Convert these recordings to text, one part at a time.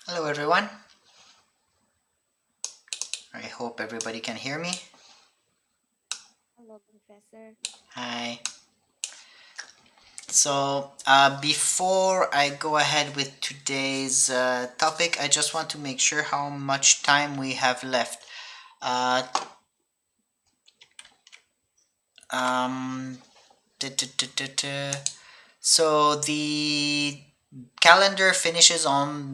Hello everyone. I hope everybody can hear me. Hello, Professor. Hi. So before I go ahead with today's topic, I just want to make sure how much time we have left. Uh, um, duh, duh, duh, duh, duh. So the calendar finishes on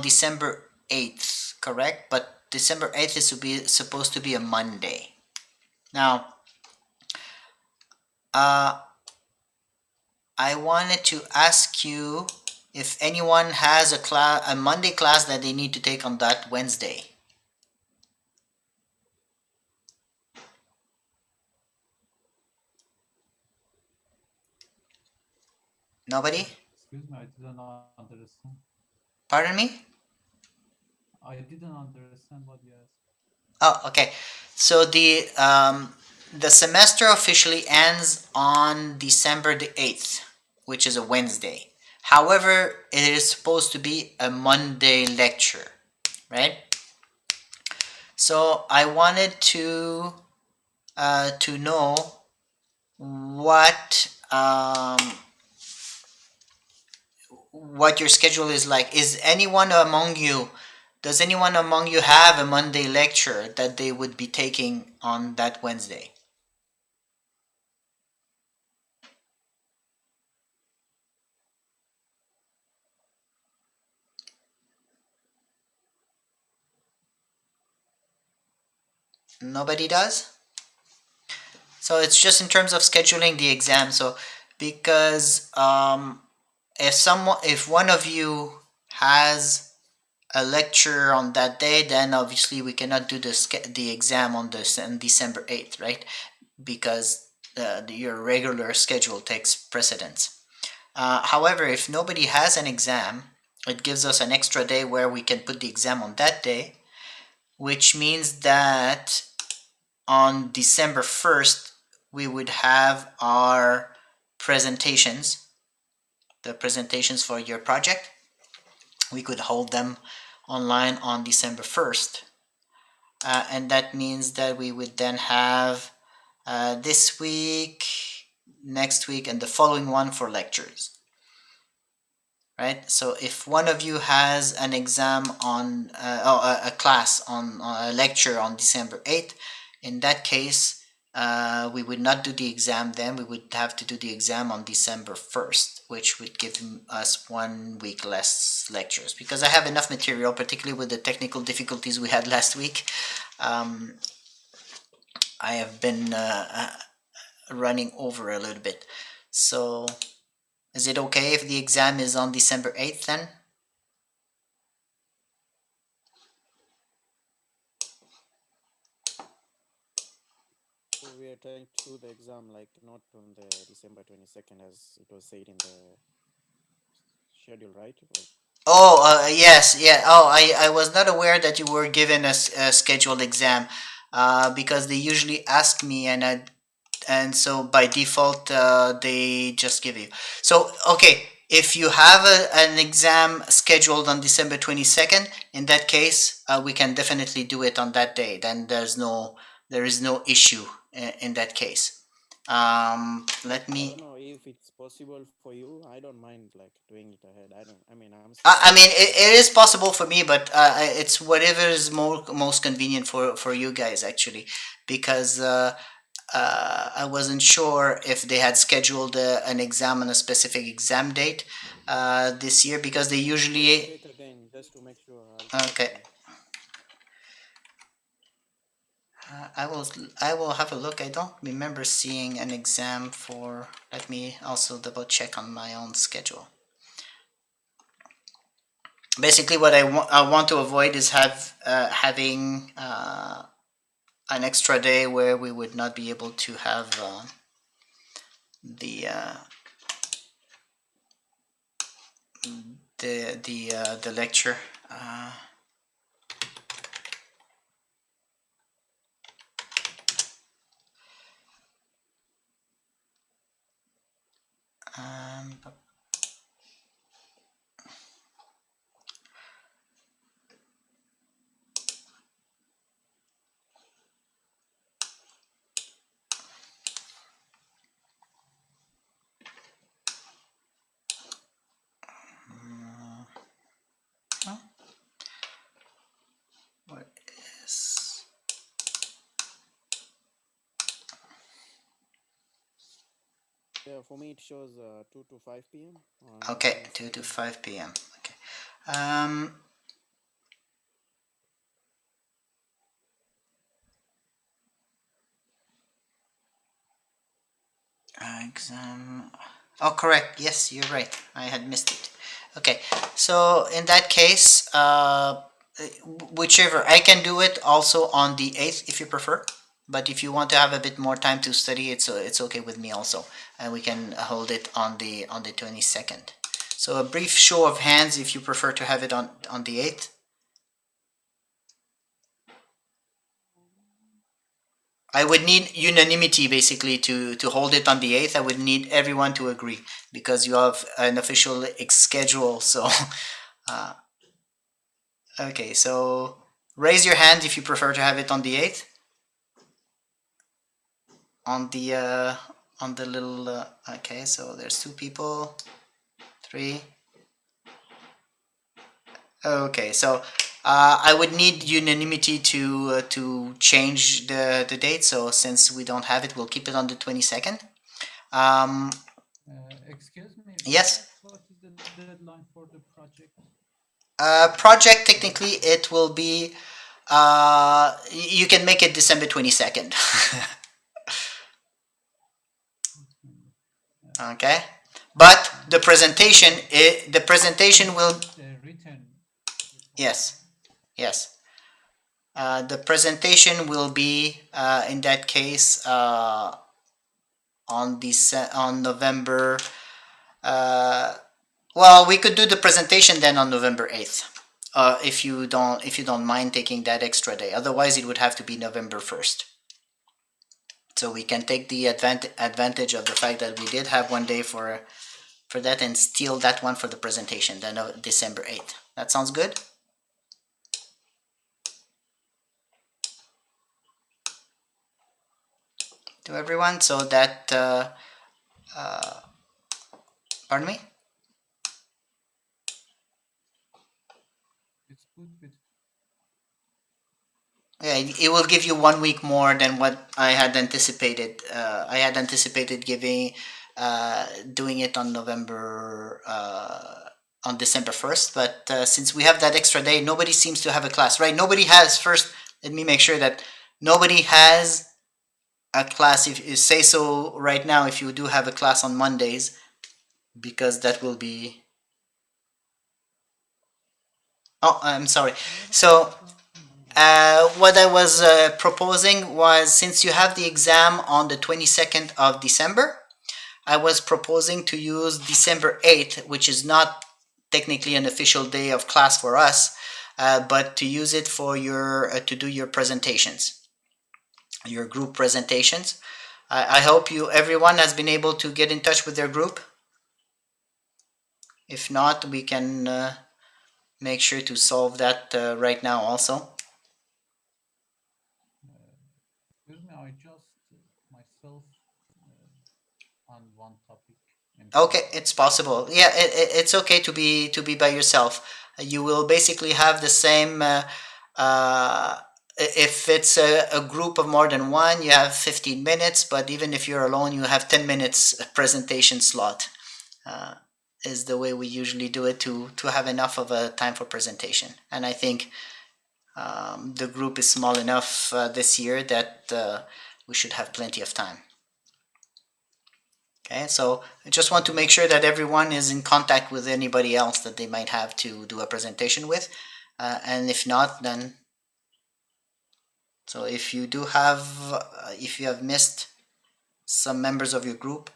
December 8th, correct? But December 8th is supposed to be a Monday. Now, uh, I wanted to ask you if anyone has a Monday class that they need to take on that Wednesday. Nobody? Excuse me, I didn't understand. Pardon me? I didn't understand what you asked. Oh, okay. So the semester officially ends on December the 8th, which is a Wednesday. However, it is supposed to be a Monday lecture, right? So I wanted to know what your schedule is like. Does anyone among you have a Monday lecture that they would be taking on that Wednesday? Nobody does? So it's just in terms of scheduling the exam. So because if one of you has a lecture on that day, then obviously we cannot do the exam on December 8th, right? Because your regular schedule takes precedence. However, if nobody has an exam, it gives us an extra day where we can put the exam on that day, which means that on December 1st, we would have our presentations, the presentations for your project. We could hold them online on December 1st. And that means that we would then have this week, next week, and the following one for lectures. Right? So if one of you has an exam a class on a lecture on December 8th, in that case, we would not do the exam then. We would have to do the exam on December 1st, which would give us 1 week less lectures. Because I have enough material, particularly with the technical difficulties we had last week. Um, I have been running over a little bit. So is it okay if the exam is on December 8th then? So we are trying to do the exam like not on the December 22nd as it was said in the schedule, right? Oh, yes, yeah. Oh, I was not aware that you were given a scheduled exam, because they usually ask me, and so by default, they just give you. So, okay, if you have an exam scheduled on December 22nd, in that case, we can definitely do it on that day. Then there is no issue in that case. Let I me don't know if it's possible for you. I don't mind like doing it ahead. I mean, I'm I still mean, like it is possible for me, but it's whatever is most convenient for you guys actually, because I wasn't sure if they had scheduled an exam on a specific exam date this year because they usually. check again just to make sure. I'll check Okay, again. I will have a look. I don't remember seeing an exam for. Let me also double check on my own schedule. Basically, what I want to avoid is having an extra day where we would not be able to have the the lecture. Uh, um, Yeah, for me it shows 2 to 5 p.m. on Okay, 2 to 22nd. 5 p.m. Okay. Um, exam. Oh, correct. Yes, you're right. I had missed it. Okay, so in that case, whichever, I can do it also on the 8th if you prefer. But if you want to have a bit more time to study, it's okay with me also, and we can hold it on the 22nd. So a brief show of hands if you prefer to have it on the 8th. I would need unanimity basically to hold it on the 8th. I would need everyone to agree because you have an official schedule. So, uh, okay, so raise your hand if you prefer to have it on the 8th. On the little, okay, so there's 2 people, 3. Okay, so I would need unanimity to change the date. So since we don't have it, we'll keep it on the 22nd. Excuse me. Yes. What is the deadline for the project? Project technically it will be. You can make it December 22nd. Okay, but the presentation will. Written. Yes, yes. The presentation will be in that case on November. Well, we could do the presentation then on November 8th. If you don't mind taking that extra day. Otherwise, it would have to be November 1st. So we can take the advantage of the fact that we did have one day for that and steal that one for the presentation, then December 8th. That sounds good? To everyone, so that, pardon me? It's good with Yeah, it will give you 1 week more than what I had anticipated. I had anticipated doing it on on December 1st, but since we have that extra day, nobody seems to have a class, right? Nobody has, first, let me make sure that nobody has a class. If you say so right now, if you do have a class on Mondays, because that will be. Oh, I'm sorry. So what I was proposing was, since you have the exam on the 22nd of December, I was proposing to use December 8th, which is not technically an official day of class for us, but to use it for to do your presentations, your group presentations. I hope everyone has been able to get in touch with their group. If not, we can make sure to solve that right now also. Excuse me, I just myself on one topic. Okay, it's possible. Yeah, it's okay to be by yourself. You will basically have the same. If it's a group of more than one, you have 15 minutes. But even if you're alone, you have 10 minutes presentation slot. Is the way we usually do it to have enough of a time for presentation. And I think the group is small enough this year that we should have plenty of time. Okay, so I just want to make sure that everyone is in contact with anybody else that they might have to do a presentation with. And if not, then, so if you have missed some members of your group,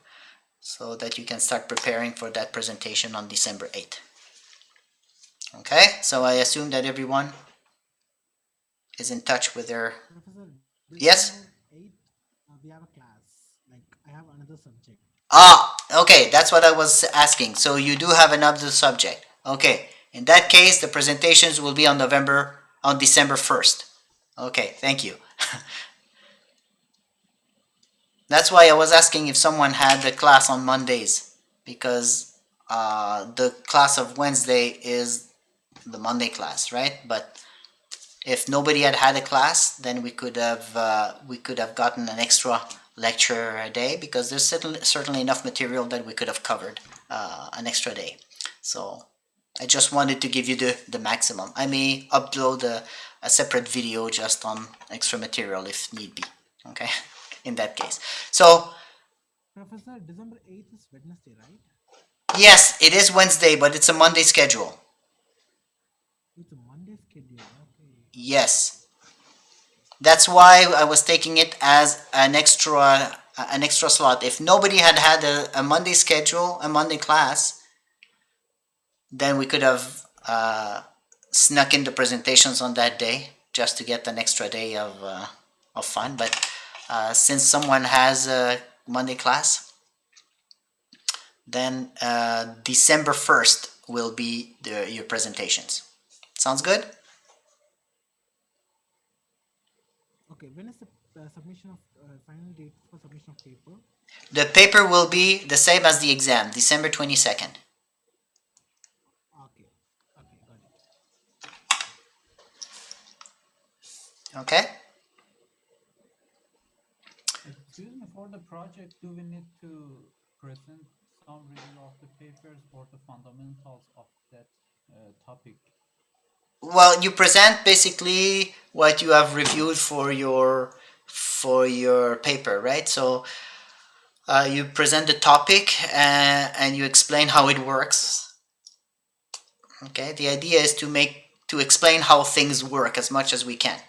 so that you can start preparing for that presentation on December 8th. Okay, so I assume that everyone is in touch with their. Professor, Yes? December 8th, we have a class. Like, I have another subject. Okay, that's what I was asking. So you do have another subject. Okay, in that case, the presentations will be on December 1st. Okay, thank you. That's why I was asking if someone had the class on Mondays, because the class of Wednesday is the Monday class, right? But if nobody had a class, then we could have gotten an extra lecture a day, because there's certainly enough material that we could have covered an extra day. So I just wanted to give you the maximum. I may upload a separate video just on extra material if need be. Okay, in that case. So Professor, December 8th is Wednesday, right? yes, it is Wednesday, but it's a Monday schedule. It's a Monday schedule. Okay. Yes, that's why I was taking it as an extra slot. If nobody had had a Monday schedule, a Monday class, then we could have snuck in the presentations on that day just to get an extra day of fun. But since someone has a Monday class, then December 1st will be your presentations. Sounds good? Okay. When is the submission of final date for submission of paper? The paper will be the same as the exam, December 22nd. Okay. Okay. Got it. Okay? Excuse me, for the project, do we need to present some review of the papers or the fundamentals of that topic? Well, you present basically what you have reviewed for your paper, right? So you present the topic and you explain how it works. Okay, the idea is to explain how things work as much as we can.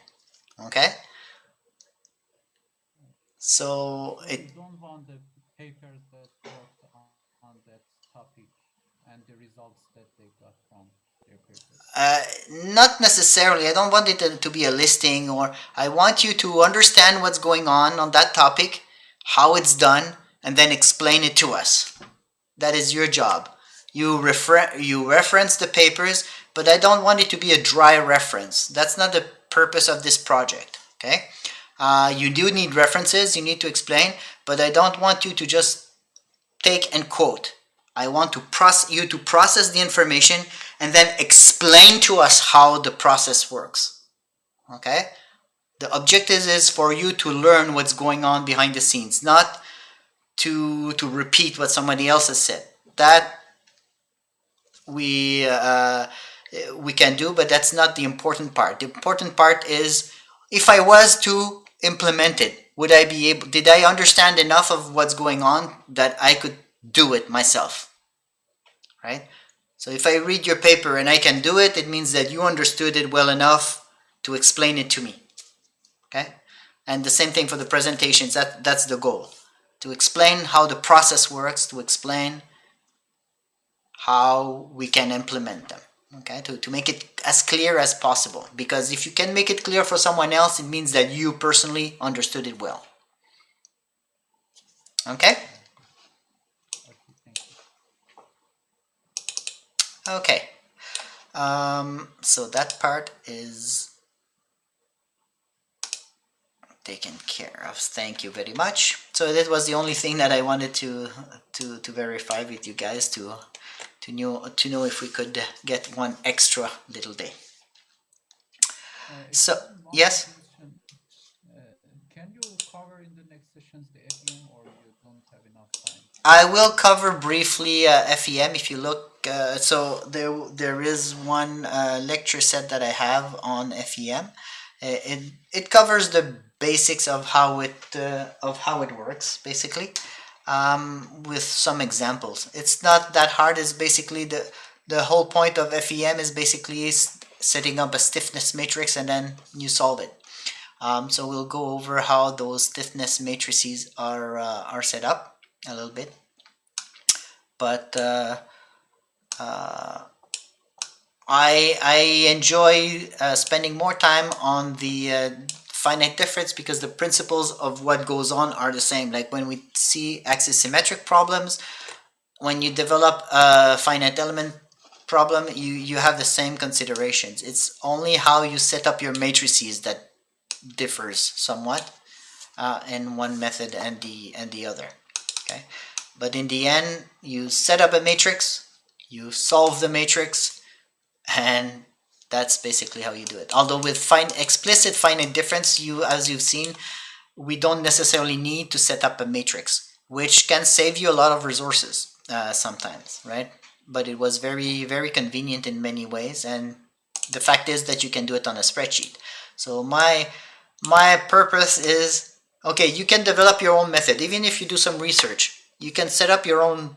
Okay, so We it don't want the papers that worked on that topic and the results that they got from their papers. not necessarily. I don't want it to be a listing, or I want you to understand what's going on that topic, how it's done, and then explain it to us. That is your job. You reference the papers, but I don't want it to be a dry reference. That's not the purpose of this project. Okay, you do need references. You need to explain, but I don't want you to just take and quote. I want you to process the information and then explain to us how the process works. Okay? The objective is for you to learn what's going on behind the scenes, not to repeat what somebody else has said. That we can do, but that's not the important part. The important part is, if I was to implement it, did I understand enough of what's going on that I could do it myself, right? So if I read your paper and I can do it, it means that you understood it well enough to explain it to me, okay? And the same thing for the presentations. That's the goal, to explain how the process works, to explain how we can implement them, okay? To make it as clear as possible, because if you can make it clear for someone else, it means that you personally understood it well. Okay? Okay, thank you. Okay. So that part is taken care of. Thank you very much. So that was the only thing that I wanted to verify with you guys, to know if we could get one extra little day. So Excuse me, one yes, question. Can you cover in the next sessions the FEM, or you don't have enough time? I will cover briefly FEM. If you look, so there is one lecture set that I have on FEM. It covers the basics of how it works, basically, with some examples. It's not that hard. It's basically the whole point of FEM is basically setting up a stiffness matrix, and then you solve it. So we'll go over how those stiffness matrices are set up a little bit, but I enjoy spending more time on the finite difference, because the principles of what goes on are the same. Like when we see axissymmetric problems, when you develop a finite element problem, you have the same considerations. It's only how you set up your matrices that differs somewhat in one method and the other. Okay, but in the end, you set up a matrix, you solve the matrix, and that's basically how you do it. Although with explicit finite difference, as you've seen, we don't necessarily need to set up a matrix, which can save you a lot of resources sometimes, right? But it was very, very convenient in many ways, and the fact is that you can do it on a spreadsheet. So my purpose is, okay, you can develop your own method. Even if you do some research, you can set up your own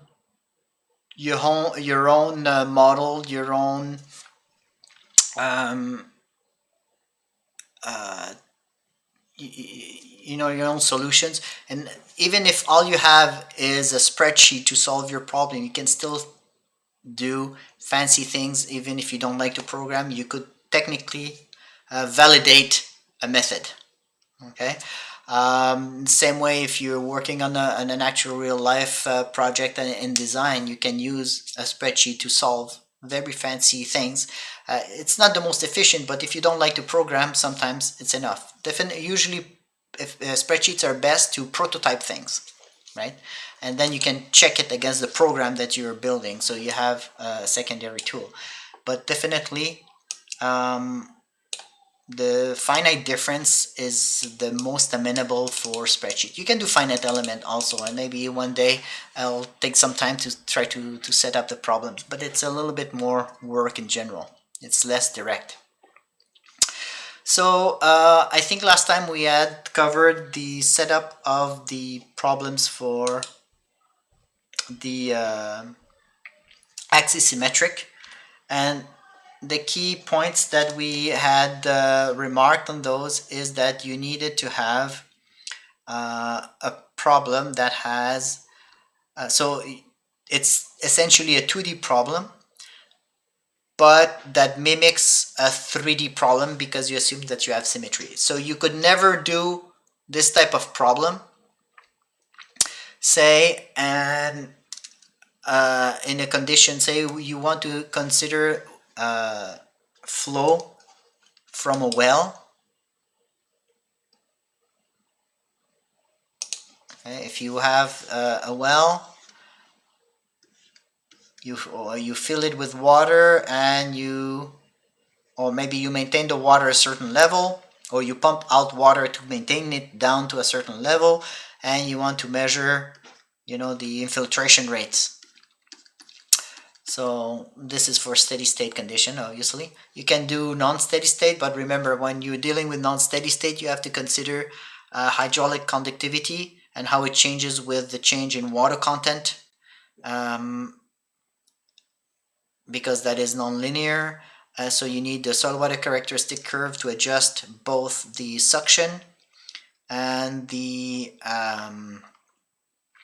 model, your own um, uh, your own solutions. And even if all you have is a spreadsheet to solve your problem, you can still do fancy things. Even if you don't like to program, you could technically validate a method. Okay. Same way, if you're working on an actual real life project in design, you can use a spreadsheet to solve very fancy things. It's not the most efficient, but if you don't like to program, sometimes it's enough. Usually, if spreadsheets are best to prototype things, right? And then you can check it against the program that you're building, so you have a secondary tool. But definitely, the finite difference is the most amenable for spreadsheet. You can do finite element also, and maybe one day I'll take some time to try to set up the problems, but it's a little bit more work in general. It's less direct. So I think last time we had covered the setup of the problems for the axissymmetric, and the key points that we had remarked on those is that you needed to have a problem that has, so it's essentially a 2D problem, but that mimics a 3D problem because you assume that you have symmetry. So you could never do this type of problem, say, and in a condition, say you want to consider flow from a well. Okay, if you have a well, you fill it with water, and or maybe you maintain the water a certain level, or you pump out water to maintain it down to a certain level, and you want to measure, the infiltration rates. So this is for steady state condition. Obviously, you can do non-steady state, but remember, when you're dealing with non-steady state, you have to consider hydraulic conductivity and how it changes with the change in water content, because that is non-linear. So you need the soil water characteristic curve to adjust both the suction and the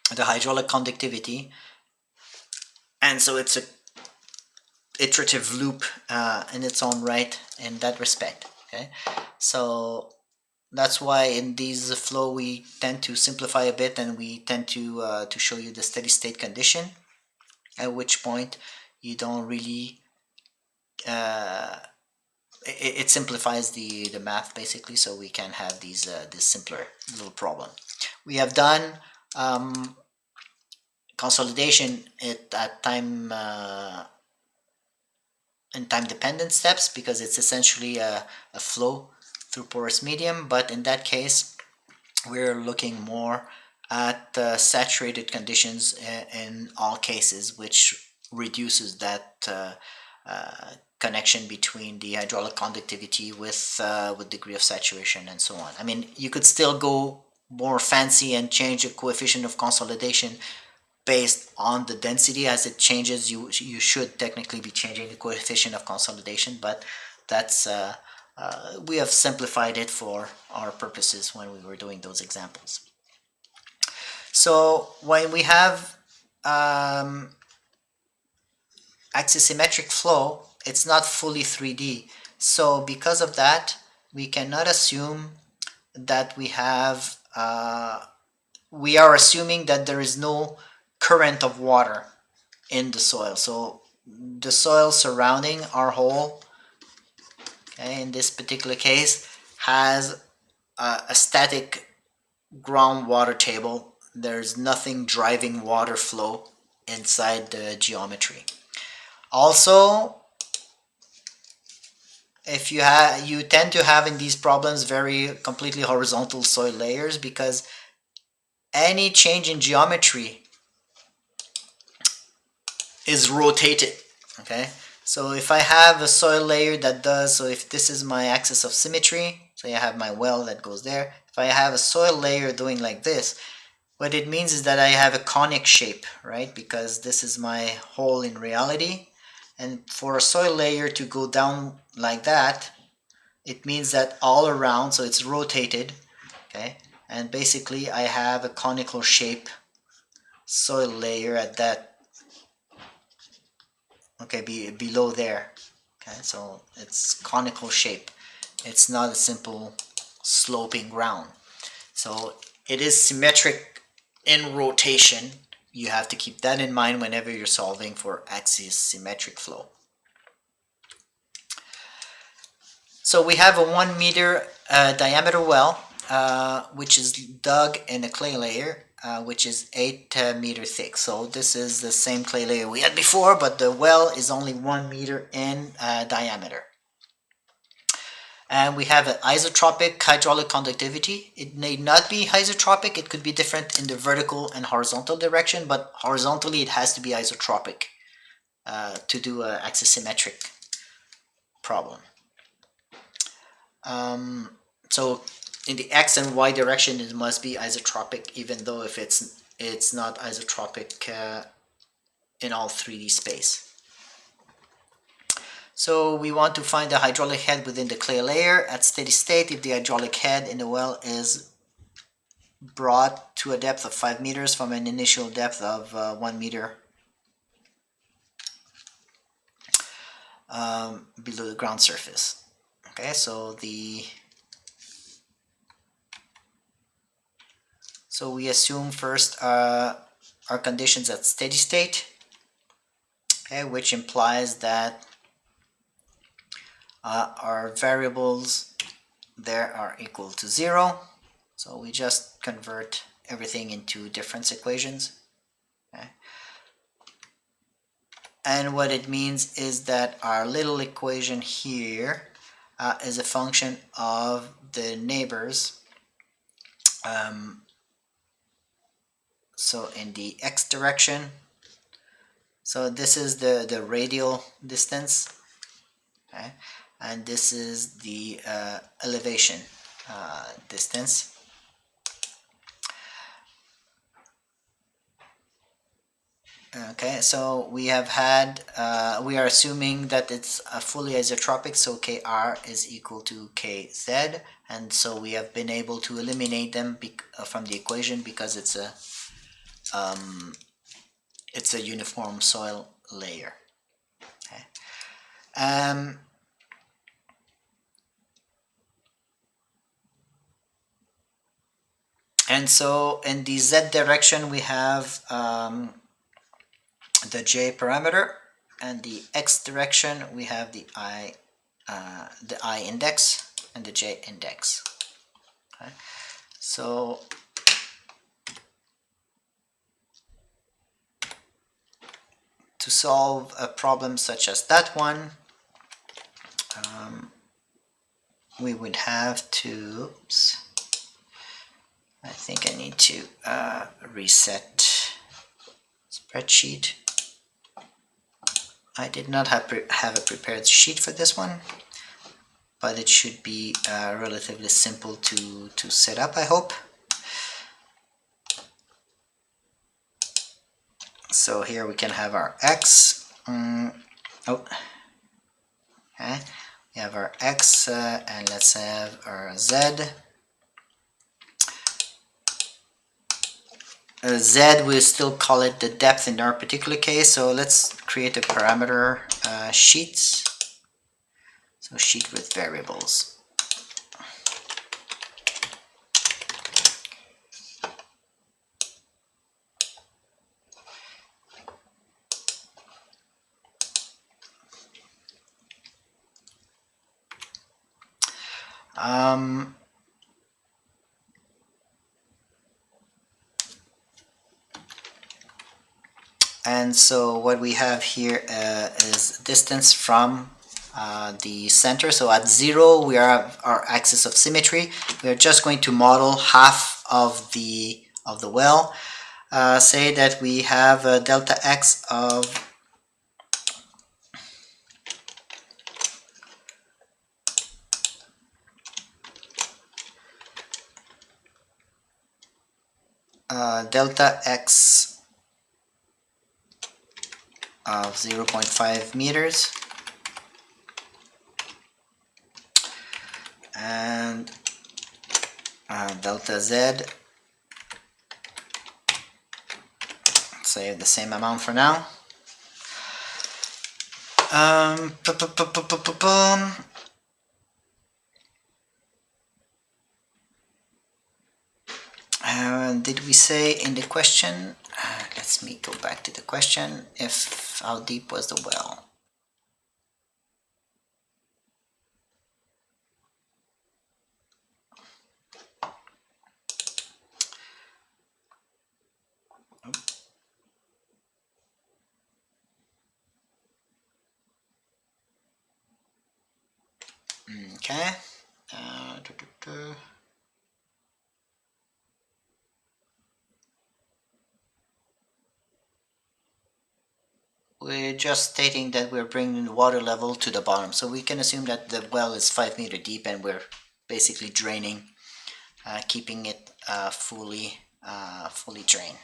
hydraulic conductivity, and so it's a iterative loop in its own right in that respect. Okay, so that's why in these flow we tend to simplify a bit, and we tend to show you the steady state condition, at which point you don't really it simplifies the math basically, so we can have these this simpler little problem. We have done consolidation at time in time dependent steps, because it's essentially a flow through porous medium, but in that case we're looking more at saturated conditions in all cases, which reduces that connection between the hydraulic conductivity with degree of saturation and so on. I mean, you could still go more fancy and change the coefficient of consolidation based on the density. As it changes, you should technically be changing the coefficient of consolidation, but that's we have simplified it for our purposes when we were doing those examples. So when we have axissymmetric flow, it's not fully 3D. So because of that, we cannot assume that we have, we are assuming that there is no current of water in the soil. So the soil surrounding our hole, okay, in this particular case, has a static groundwater table. There's nothing driving water flow inside the geometry. Also, if you tend to have in these problems very completely horizontal soil layers, because any change in geometry is rotated. Okay, so if I have a soil layer that does, so if this is my axis of symmetry, so I have my well that goes there. If I have a soil layer doing like this, what it means is that I have a conic shape, right? Because this is my hole in reality. And for a soil layer to go down like that, it means that all around, so it's rotated, okay? And basically I have a conical shape soil layer at that, okay, below there. Okay, so it's conical shape. It's not a simple sloping ground. So it is symmetric in rotation. You have to keep that in mind whenever you're solving for axis-symmetric flow. So we have a 1 meter diameter well, which is dug in a clay layer, which is 8 meter thick. So this is the same clay layer we had before, but the well is only 1 meter in diameter. And we have an isotropic hydraulic conductivity. It may not be isotropic. It could be different in the vertical and horizontal direction, but horizontally it has to be isotropic to do an axissymmetric problem. So in the x and y direction it must be isotropic, even though if it's not isotropic in all 3D space. So we want to find the hydraulic head within the clay layer at steady state if the hydraulic head in the well is brought to a depth of 5 meters from an initial depth of 1 meter below the ground surface. Okay, so we assume first our conditions at steady state, okay, which implies that our variables there are equal to 0. So we just convert everything into difference equations. Okay. And what it means is that our little equation here is a function of the neighbors. So in the x direction, so this is the radial distance, okay, and this is the elevation distance. Okay, so we have had, we are assuming that it's fully isotropic, so Kr is equal to Kz, and so we have been able to eliminate them from the equation because it's a uniform soil layer. Okay. And so in the z direction we have the j parameter, and the x direction we have the I index and the j index. Okay. So to solve a problem such as that one, we would have to, oops, I think I need to reset spreadsheet. I did not have a prepared sheet for this one, but it should be relatively simple to set up, I hope. So here we can have our x. Okay. We have our x, and let's have our z. Z, we still call it the depth in our particular case, so let's create a parameter sheet. So sheet with variables. And so what we have here is distance from the center. So at 0 we are our axis of symmetry. We are just going to model half of the well. Say that we have a delta x of delta x of 0.5 meters, and delta z, say the same amount for now. Did we say in the question, let me go back to the question, if how deep was the well? Okay. We're just stating that we're bringing the water level to the bottom, so we can assume that the well is 5 meters deep and we're basically draining, keeping it fully drained.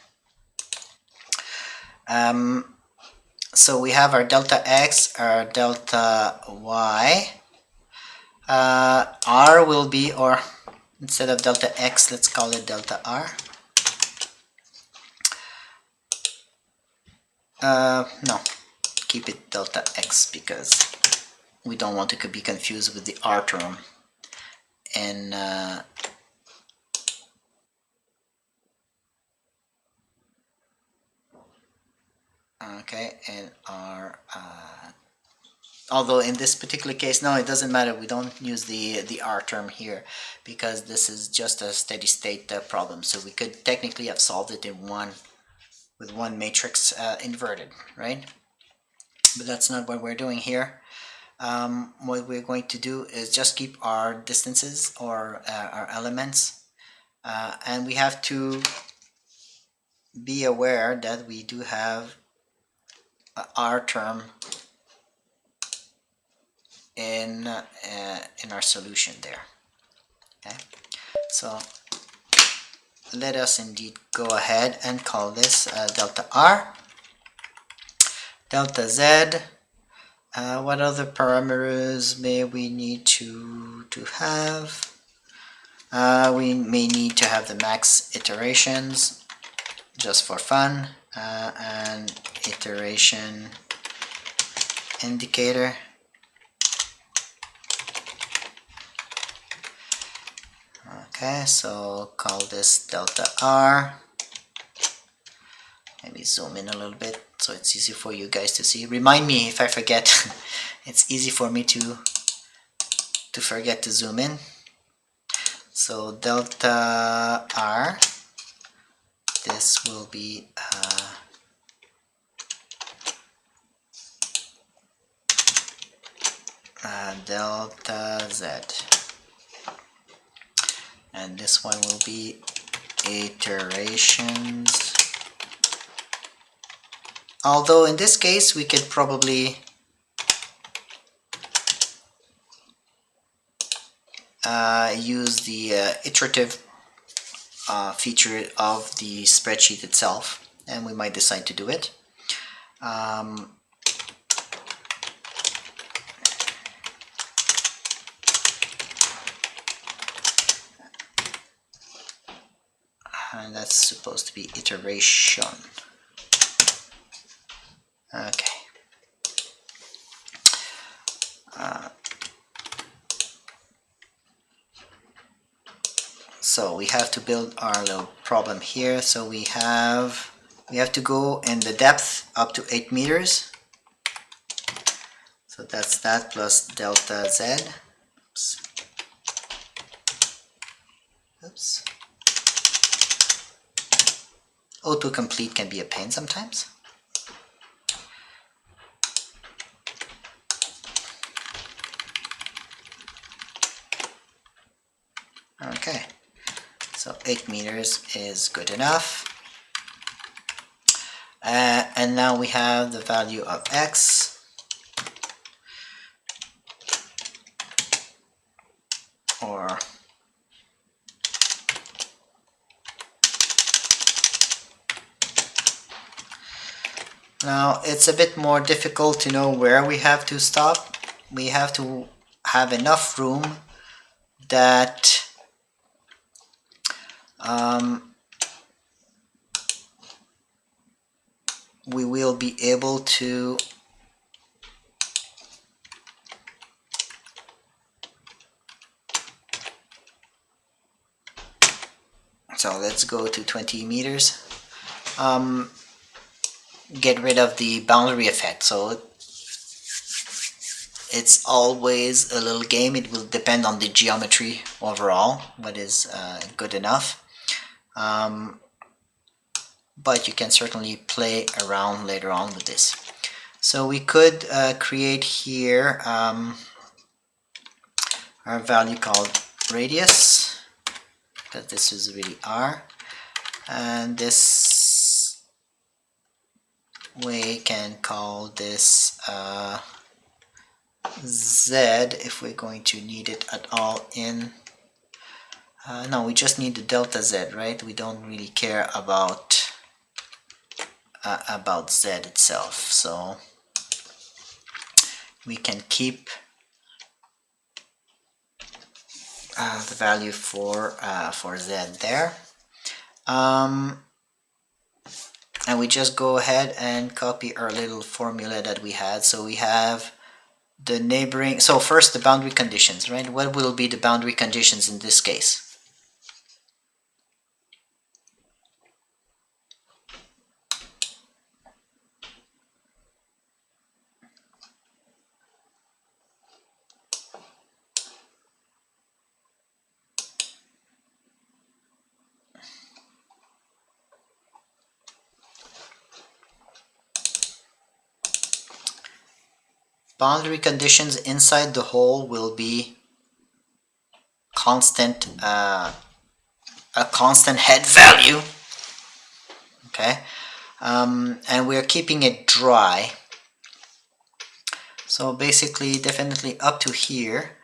So we have our delta x, our delta y. R will be, or instead of delta x, let's call it delta r. No, keep it delta x because we don't want it to be confused with the r term. And okay, and our although in this particular case, no, it doesn't matter. We don't use the r term here because this is just a steady state problem. So we could technically have solved it in with one matrix inverted, right? But that's not what we're doing here. What we're going to do is just keep our distances or our elements, and we have to be aware that we do have a r term in our solution there. Okay, so let us indeed go ahead and call this delta r. Delta z. What other parameters may we need to have? We may need to have the max iterations just for fun, and iteration indicator. Okay, so call this delta r. Maybe zoom in a little bit so it's easy for you guys to see. Remind me if I forget. It's easy for me to forget to zoom in. So delta r, this will be delta z, and this one will be iterations. Although in this case we could probably use the iterative feature of the spreadsheet itself, and we might decide to do it. And that's supposed to be iteration. Okay. So we have to build our little problem here. So we have to go in the depth up to 8 meters. So that's that plus delta z. Oops. Oops. Autocomplete can be a pain sometimes. Okay, so 8 meters is good enough. And now we have the value of x, or now it's a bit more difficult to know where we have to stop. We have to have enough room that we will be able to so let's go to 20 meters. Get rid of the boundary effect. So it's always a little game. It will depend on the geometry overall, what is good enough. But you can certainly play around later on with this. So we could create here our value called radius, because this is really r, and this we can call this z if we're going to need it at all in no, we just need the delta z, right? We don't really care about z itself, so we can keep the value for z there, and we just go ahead and copy our little formula that we had. So we have the neighboring, so first the boundary conditions, right? What will be the boundary conditions in this case? Boundary conditions inside the hole will be constant, a constant head value, okay, and we're keeping it dry. So basically, definitely up to here.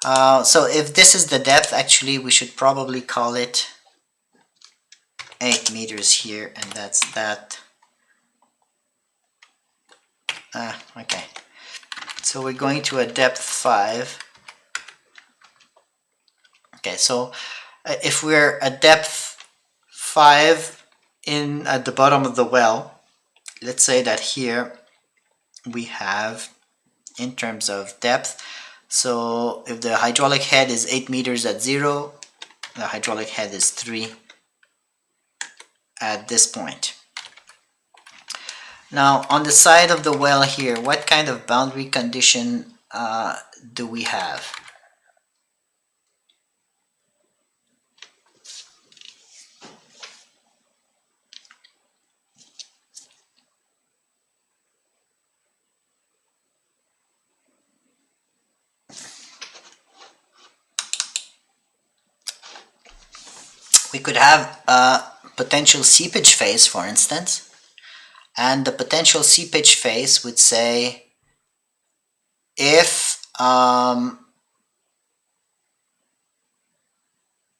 So if this is the depth, actually, we should probably call it 8 meters here, and that's that. Okay. So we're going to a depth 5. Okay, so if we're at depth 5 at the bottom of the well, let's say that here we have, in terms of depth, so if the hydraulic head is 8 meters at 0, the hydraulic head is 3 at this point. Now on the side of the well here, what kind of boundary condition do we have? We could have a potential seepage phase, for instance, and the potential seepage phase would say if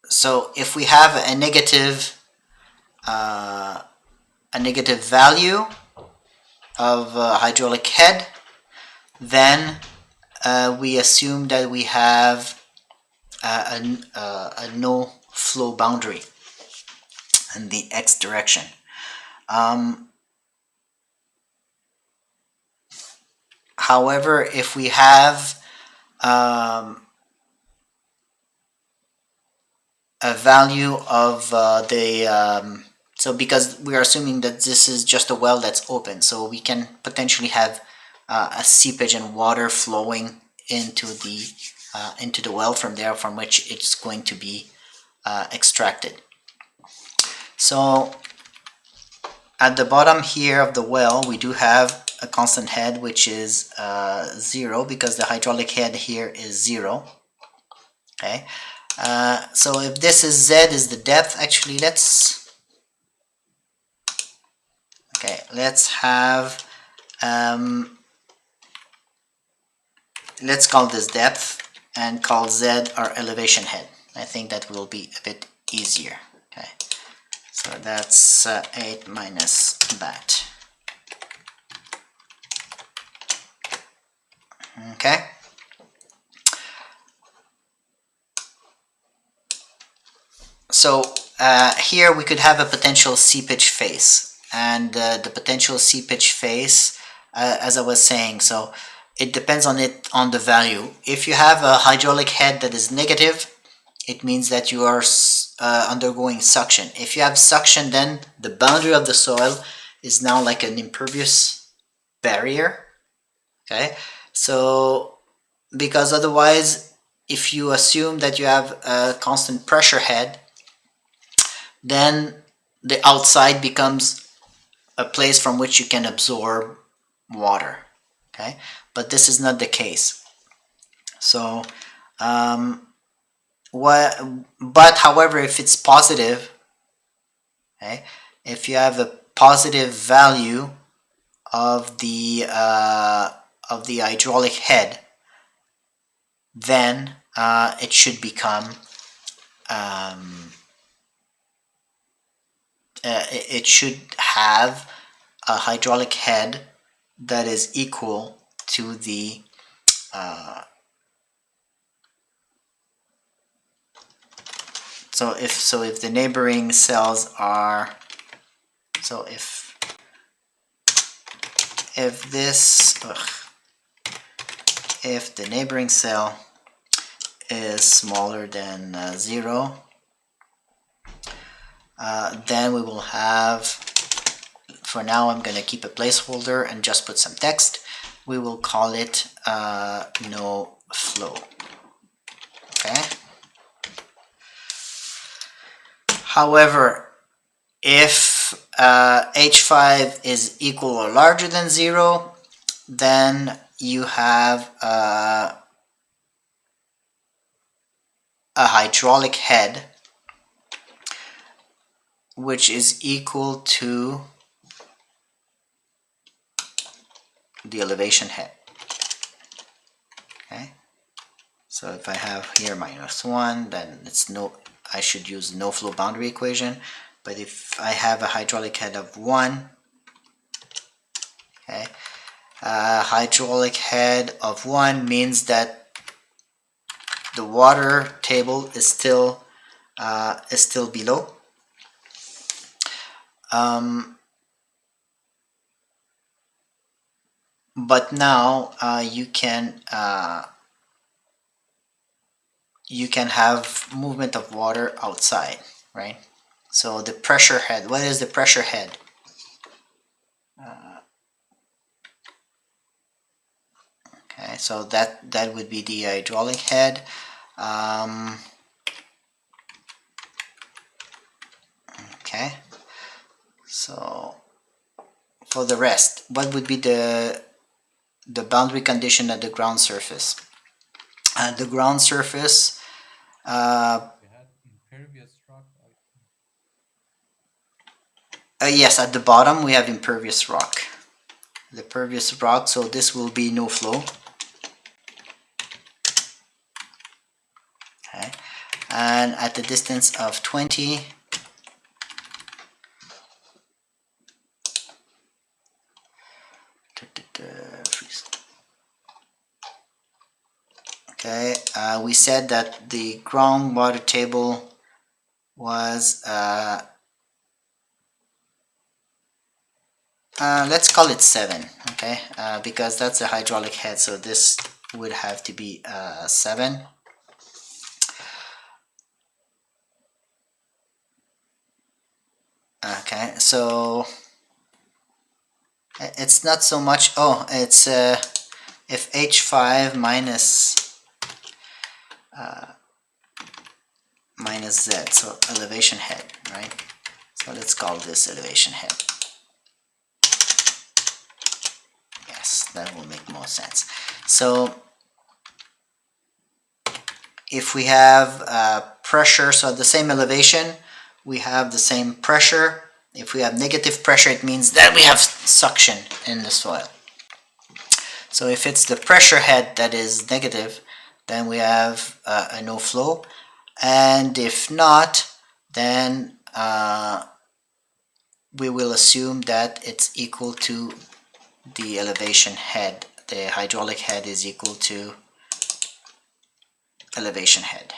so if we have a negative value of hydraulic head, then we assume that we have a no flow boundary in the x direction. However, if we have a value of so because we are assuming that this is just a well that's open, so we can potentially have a seepage and water flowing into the well from there, from which it's going to be extracted. So at the bottom here of the well, we do have a constant head, which is 0, because the hydraulic head here is 0. Okay, So if this is Z is the depth, actually let's have let's call this depth and call Z our elevation head. I think that will be a bit easier. Okay, so that's 8 minus that. Okay. So here we could have a potential seepage phase, and the potential seepage phase, as I was saying, so it depends on the value. If you have a hydraulic head that is negative, it means that you are undergoing suction. If you have suction, then the boundary of the soil is now like an impervious barrier. Okay, so because otherwise, if you assume that you have a constant pressure head, then the outside becomes a place from which you can absorb water. Okay, but this is not the case. So but however, if it's positive, okay, if you have a positive value of the hydraulic head, then it should become it should have a hydraulic head that is equal to the so if the neighboring cells are if this if the neighboring cell is smaller than 0, then we will have, for now I'm going to keep a placeholder and just put some text. We will call it no flow. Okay. However, if H5 is equal or larger than 0, then you have a hydraulic head which is equal to the elevation head. Okay, so if I have here -1, then it's no, I should use no flow boundary equation. But if I have a hydraulic head of 1, okay, hydraulic head of 1 means that the water table is still below. But now you can have movement of water outside, right? So the pressure head, what is the pressure head? Okay, so that would be the hydraulic head. Okay, so for the rest, what would be the boundary condition at the ground surface? At the ground surface, We had impervious rock. yes, at the bottom we have impervious rock. The pervious rock, so this will be no flow. Okay, and at the distance of 20, okay, we said that the groundwater table was let's call it 7, okay, because that's a hydraulic head, so this would have to be 7. Okay, so it's not so much, it's if H5 minus Z, so elevation head, right? So let's call this elevation head. Yes, that will make more sense. So if we have pressure, so at the same elevation, we have the same pressure. If we have negative pressure, it means that we have suction in the soil. So if it's the pressure head that is negative, then we have a no flow. And if not, then we will assume that it's equal to the elevation head. The hydraulic head is equal to elevation head.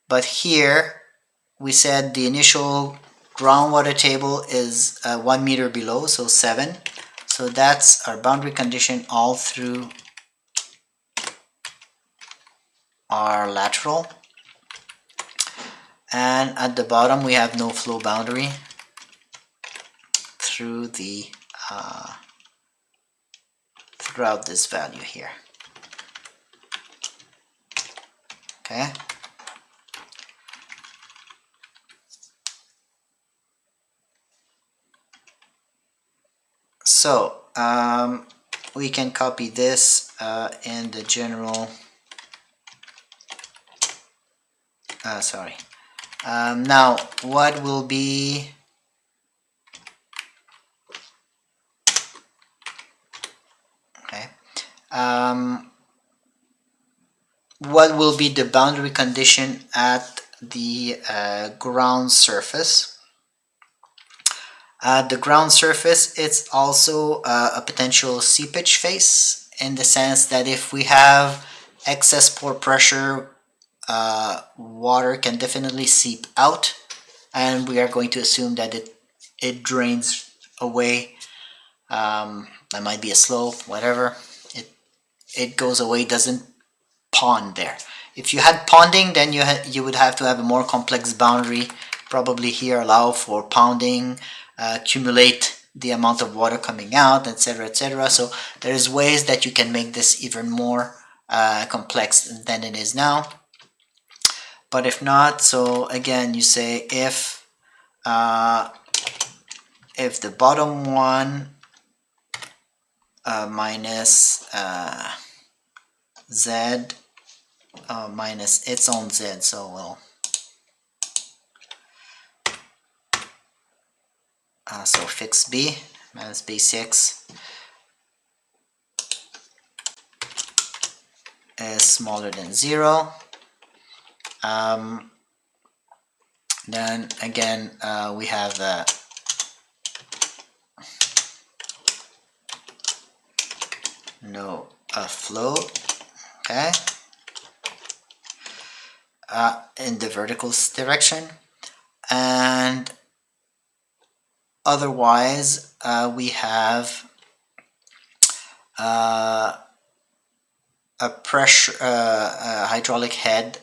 But here we said the initial groundwater table is 1 meter below, so 7. So that's our boundary condition all through our lateral. And at the bottom we have no flow boundary through the throughout this value here. Okay. So we can copy this in the general. Now what will be what will be the boundary condition at the ground surface? At the ground surface, it's also a potential seepage phase, in the sense that if we have excess pore pressure, water can definitely seep out, and we are going to assume that it drains away. That might be a slope, whatever. It goes away, doesn't pond there. If you had ponding, then you would have to have a more complex boundary. Probably here allow for ponding, accumulate the amount of water coming out, etc., etc. So there's ways that you can make this even more complex than it is now. But if not, so again, you say if the bottom one minus z minus its own z, so we'll so fix b minus b6 is smaller than 0. Then again we have no flow, okay, in the vertical direction, and otherwise we have a pressure a hydraulic head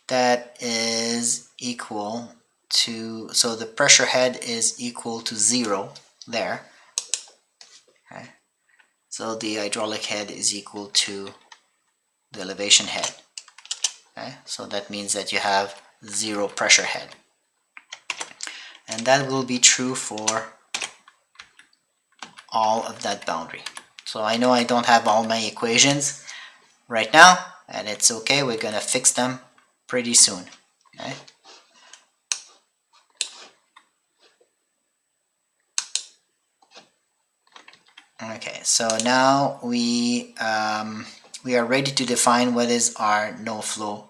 that is equal to, so the pressure head is equal to 0 there. Okay. So the hydraulic head is equal to the elevation head. Okay. So that means that you have 0 pressure head. And that will be true for all of that boundary. So I know I don't have all my equations right now, and it's okay, we're gonna fix them pretty soon. Okay. Okay, so now we are ready to define what is our no flow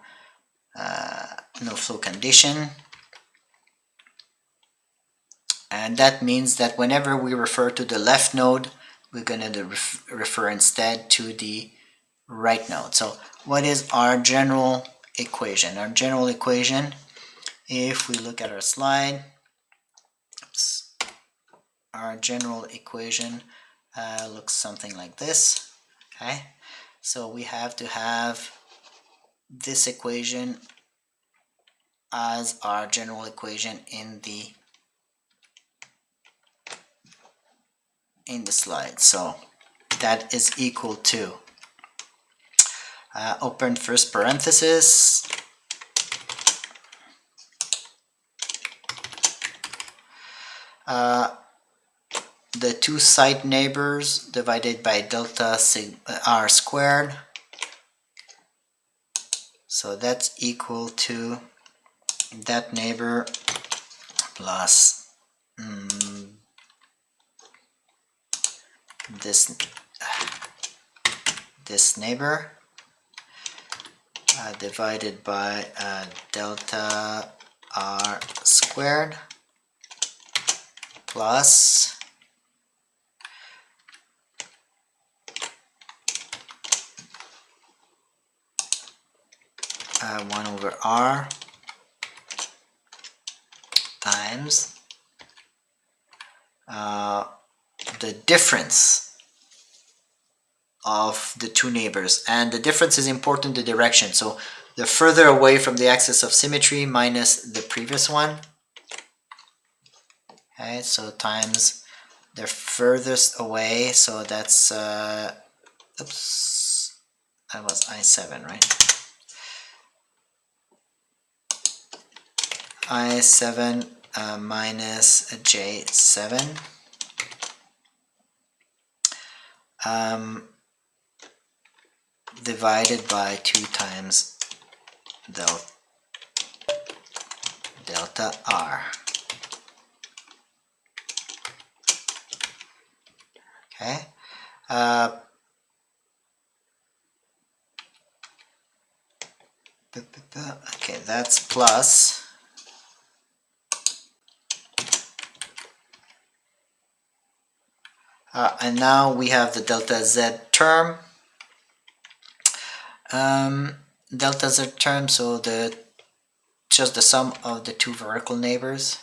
condition, and that means that whenever we refer to the left node, we're going to refer instead to the right node. So what is our general equation? Our general equation, if we look at our slide, oops, our general equation looks something like this. Okay, so we have to have this equation as our general equation in the slide. So that is equal to open first parenthesis, the two side neighbors divided by delta r squared. So that's equal to that neighbor plus this neighbor divided by delta r squared plus 1 over r times the difference of the two neighbors, and the difference is important, the direction. So the further away from the axis of symmetry minus the previous one. Okay, so times the furthest away, so that's oops, that was I7, right? I7 minus J7 divided by 2 times delta R. Okay. Okay, that's plus and now we have the delta Z term. Delta Z term, so just the sum of the two vertical neighbors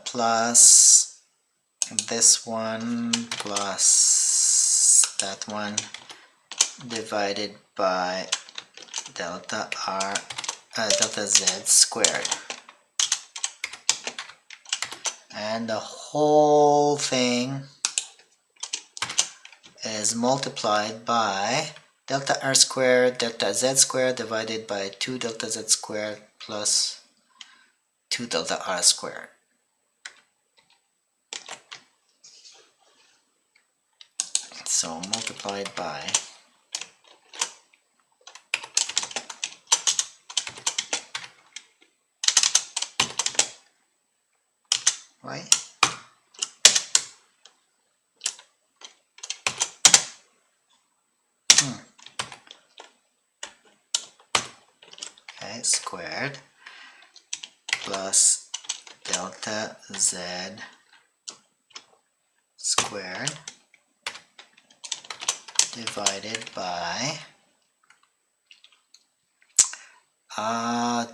plus this one plus that one divided by delta Z squared, and the whole thing is multiplied by delta R squared delta Z squared divided by 2 delta Z squared plus 2 delta R squared. So multiplied by right? Okay, squared plus delta Z squared divided by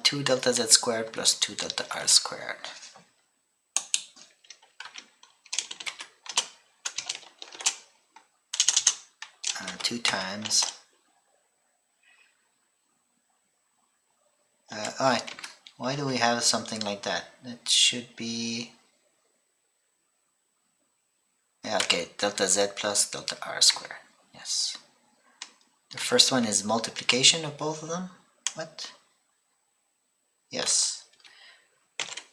2 delta Z squared plus 2 delta R squared. 2 times alright, why do we have something like that? It should be, yeah, okay, delta Z plus delta R squared. Yes, the first one is multiplication of both of them. What? Yes,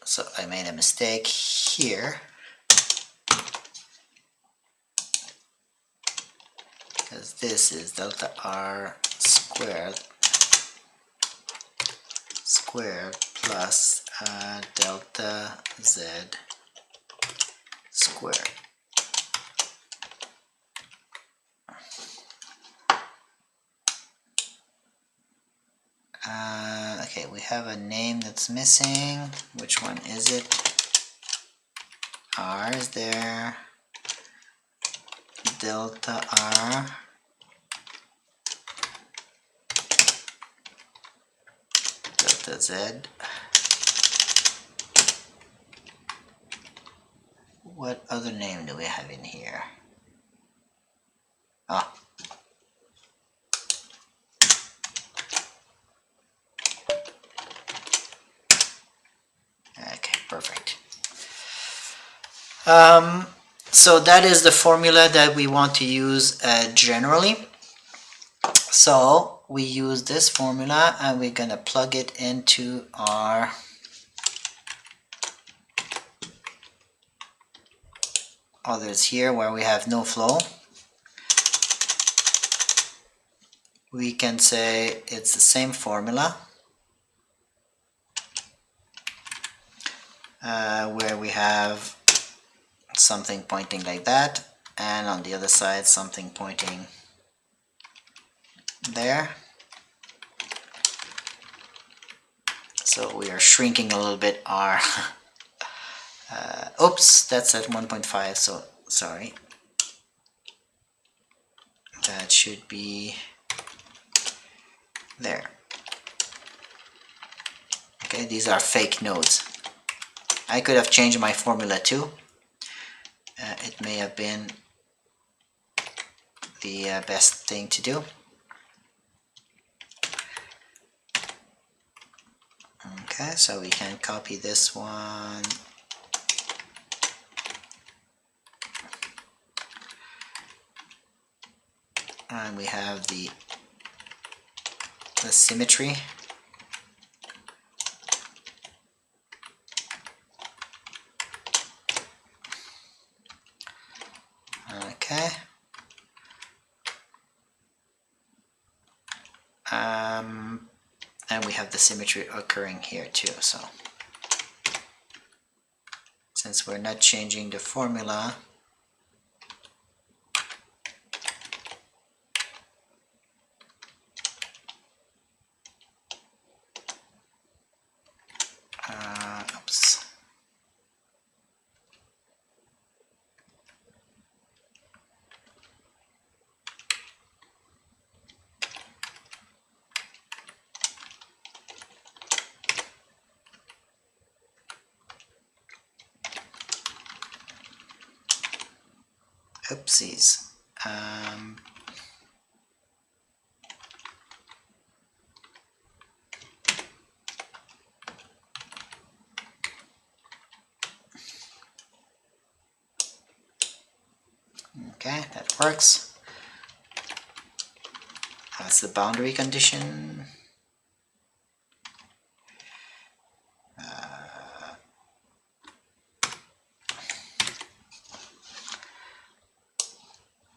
so I made a mistake here because this is delta R squared plus delta Z squared. Okay, we have a name that's missing. Which one is it? R is there. Delta R. Delta Z. What other name do we have in here? Ah. Okay, perfect. So that is the formula that we want to use generally. So we use this formula and we're gonna plug it into our others here where we have no flow, we can say it's the same formula where we have something pointing like that, and on the other side something pointing there. So we are shrinking a little bit our oops, that's at 1.5, so sorry, that should be there. Okay, these are fake nodes. I could have changed my formula too. It may have been the best thing to do. Okay, so we can copy this one. And we have the symmetry. Okay. And we have the symmetry occurring here too. So since we're not changing the formula, oops. Oopsies. Okay, that works. That's the boundary condition.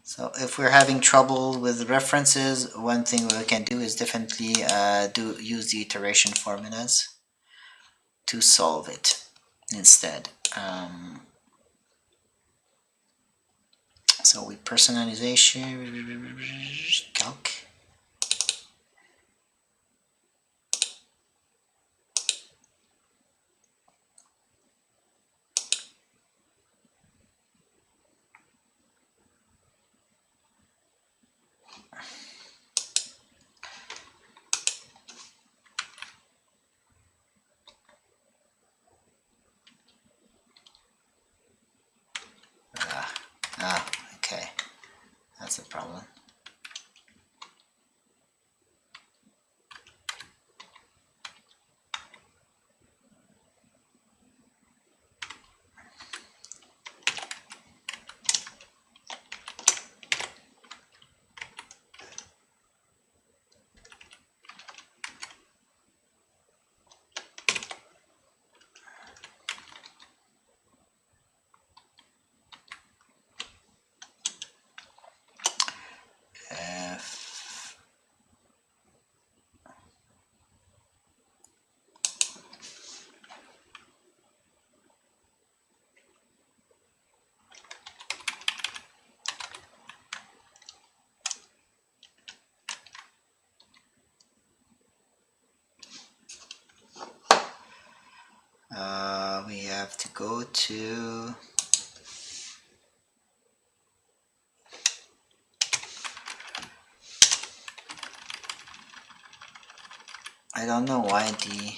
So if we're having trouble with references, one thing we can do is definitely use the iteration formulas to solve it instead. So we personalization calc. Okay, that's a problem. We have to go to I don't know why the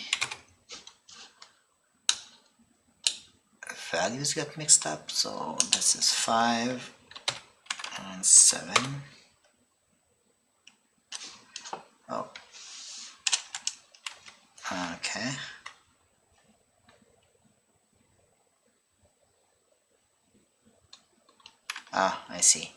values get mixed up. So this is 5 and 7. Oh, okay. Ah, I see.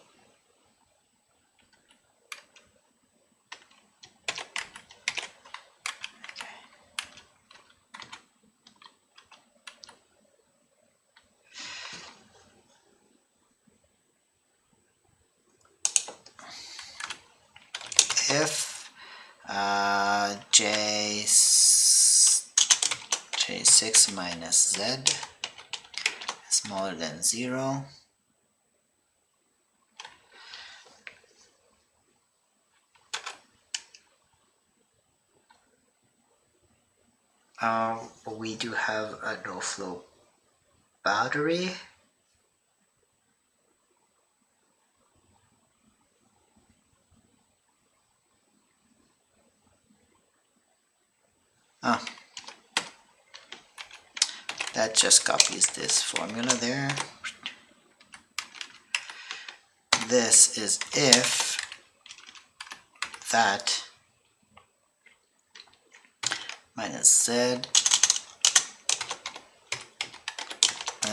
if J6 minus Z smaller than 0, we do have a no-flow boundary. That just copies this formula there. This is if that minus Z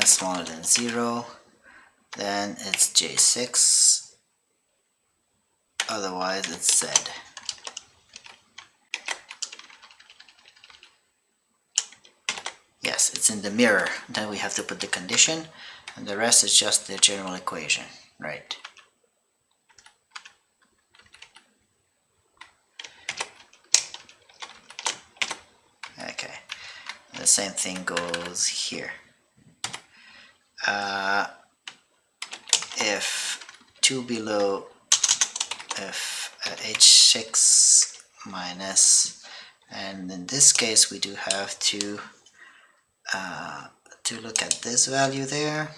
is smaller than 0, then it's J6, otherwise it's Z. Yes, it's in the mirror. Then we have to put the condition, and the rest is just the general equation, right? Okay, the same thing goes here. If 2 below, if H6 minus, and in this case we do have to look at this value there,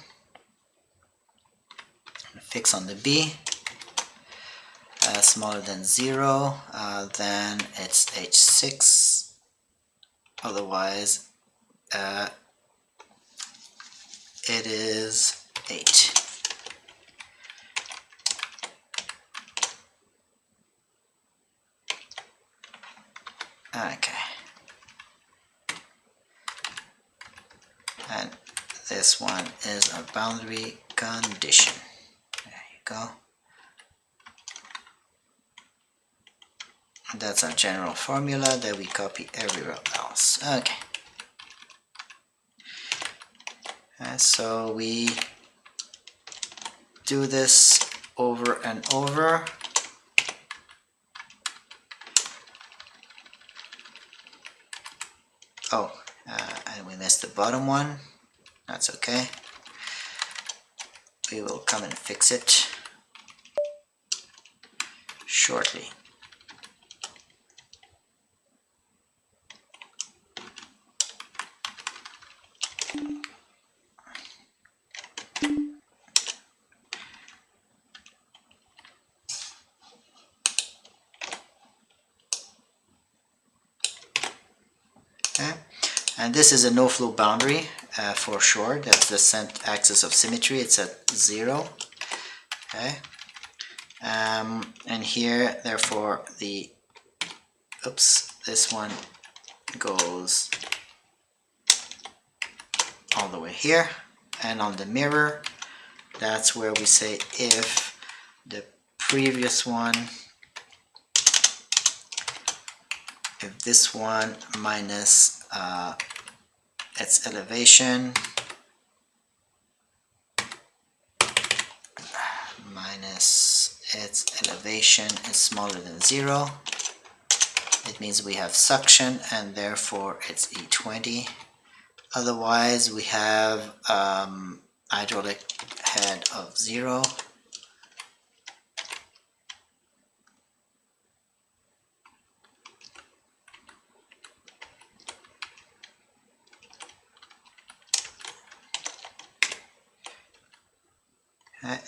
fix on the B, smaller than 0, then it's H6, otherwise it is 8. Okay. And this one is a boundary condition. There you go. And that's our general formula that we copy everywhere else. Okay. And so we do this over and over. Oh, and we missed the bottom one. That's okay. We will come and fix it shortly. Okay. And this is a no-flow boundary for sure. That's the axis of symmetry. It's at 0. Okay. And here, therefore, this one goes all the way here. And on the mirror, that's where we say if the previous one, if this one minus its elevation is smaller than 0, it means we have suction and therefore it's E20. Otherwise we have hydraulic head of 0.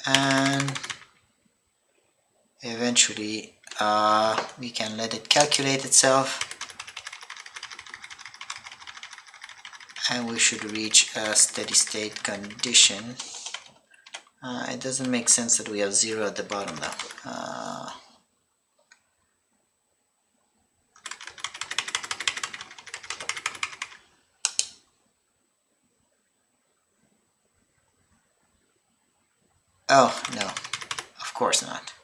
And eventually we can let it calculate itself, and we should reach a steady state condition. It doesn't make sense that we have 0 at the bottom though. Oh no, of course not.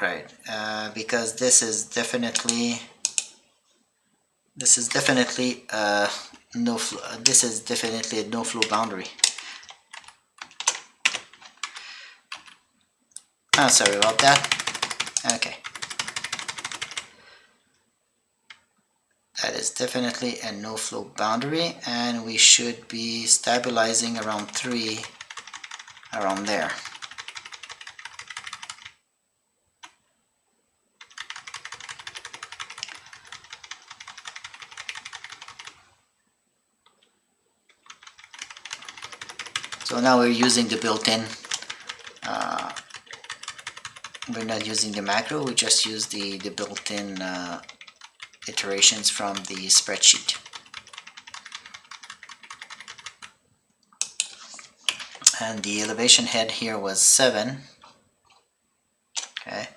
Right, because this is definitely a no flow boundary. Oh, sorry about that. Okay. That is definitely a no-flow boundary, and we should be stabilizing around 3, around there. So now we're using the built-in, we're not using the macro, we just use the built-in iterations from the spreadsheet. And the elevation head here was 7, okay,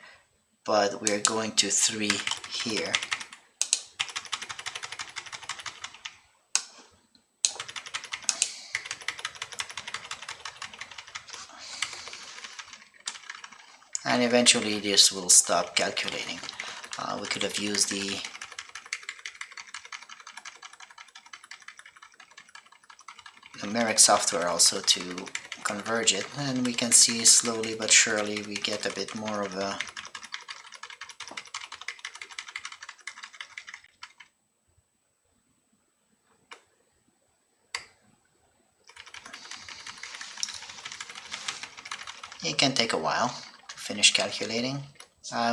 but we're going to 3 here. And eventually this will stop calculating. We could have used the numeric software also to converge it, and we can see slowly but surely we get a bit more of a it can take a while to finish calculating.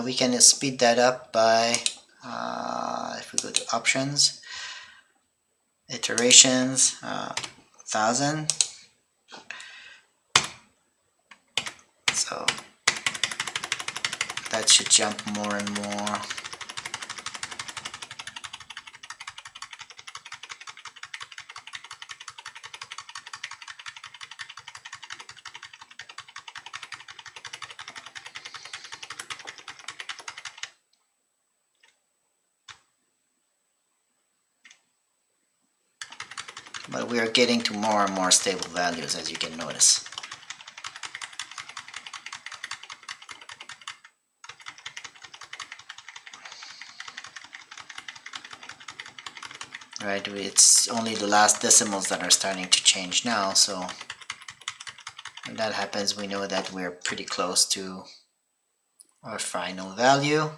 We can speed that up by if we go to options, iterations, 1000. So that should jump more and more. But we are getting to more and more stable values, as you can notice. Right, it's only the last decimals that are starting to change now, so when that happens we know that we're pretty close to our final value.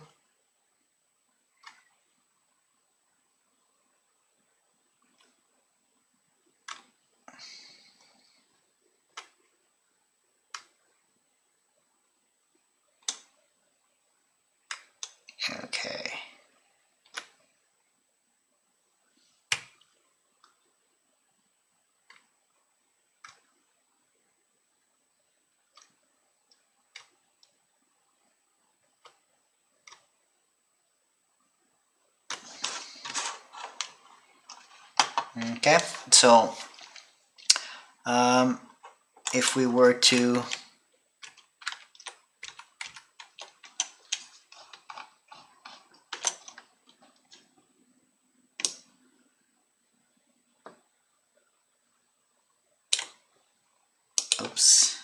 Okay. Okay, so if we were to oops,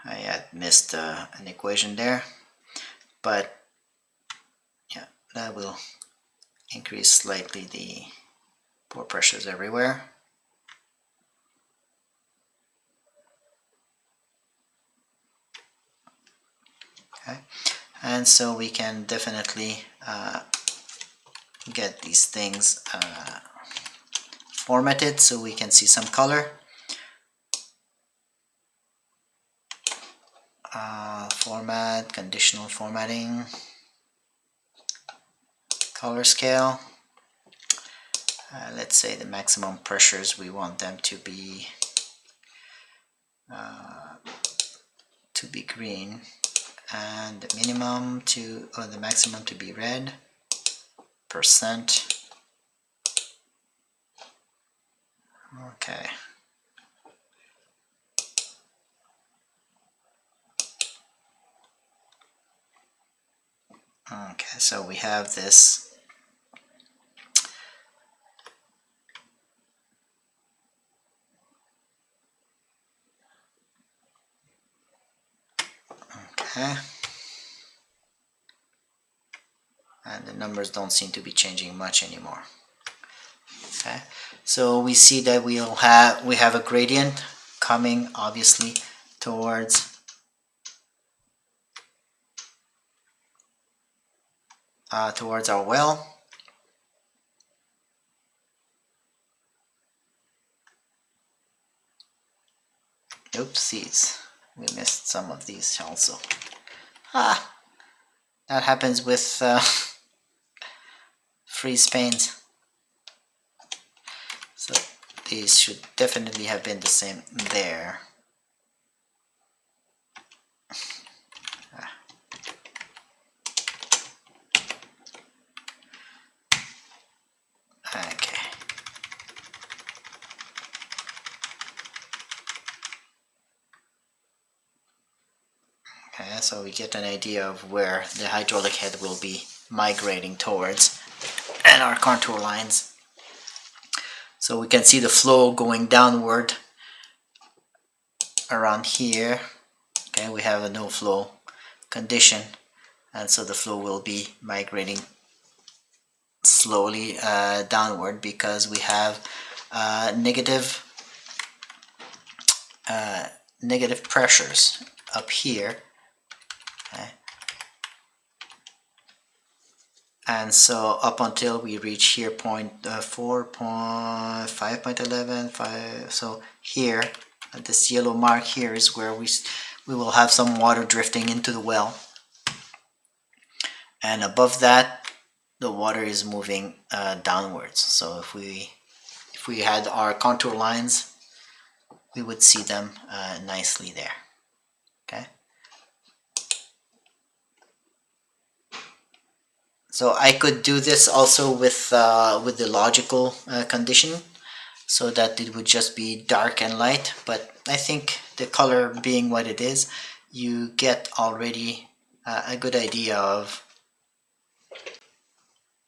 I had missed an equation there, but yeah, that will increase slightly the pore pressures everywhere. Okay, and so we can definitely get these things formatted so we can see some color. Format, conditional formatting, color scale. Let's say the maximum pressures, we want them to be green, and the minimum to, or the maximum to be red, percent. Okay. Okay, so we have this. Okay. and the numbers don't seem to be changing much anymore. Okay, so we see that we have a gradient coming obviously towards towards our well. Oopsies, we missed some of these also. That happens with freeze panes. So these should definitely have been the same there. Okay. Okay, so we get an idea of where the hydraulic head will be migrating towards and our contour lines. So we can see the flow going downward around here. Okay, we have a no flow condition, and so the flow will be migrating slowly downward because we have negative pressures up here. Okay. And so up until we reach here point 4.5.11, so here this yellow mark here is where we will have some water drifting into the well, and above that the water is moving downwards. So if we had our contour lines, we would see them nicely there. Okay. So I could do this also with the logical condition, so that it would just be dark and light. But I think the color being what it is, you get already a good idea of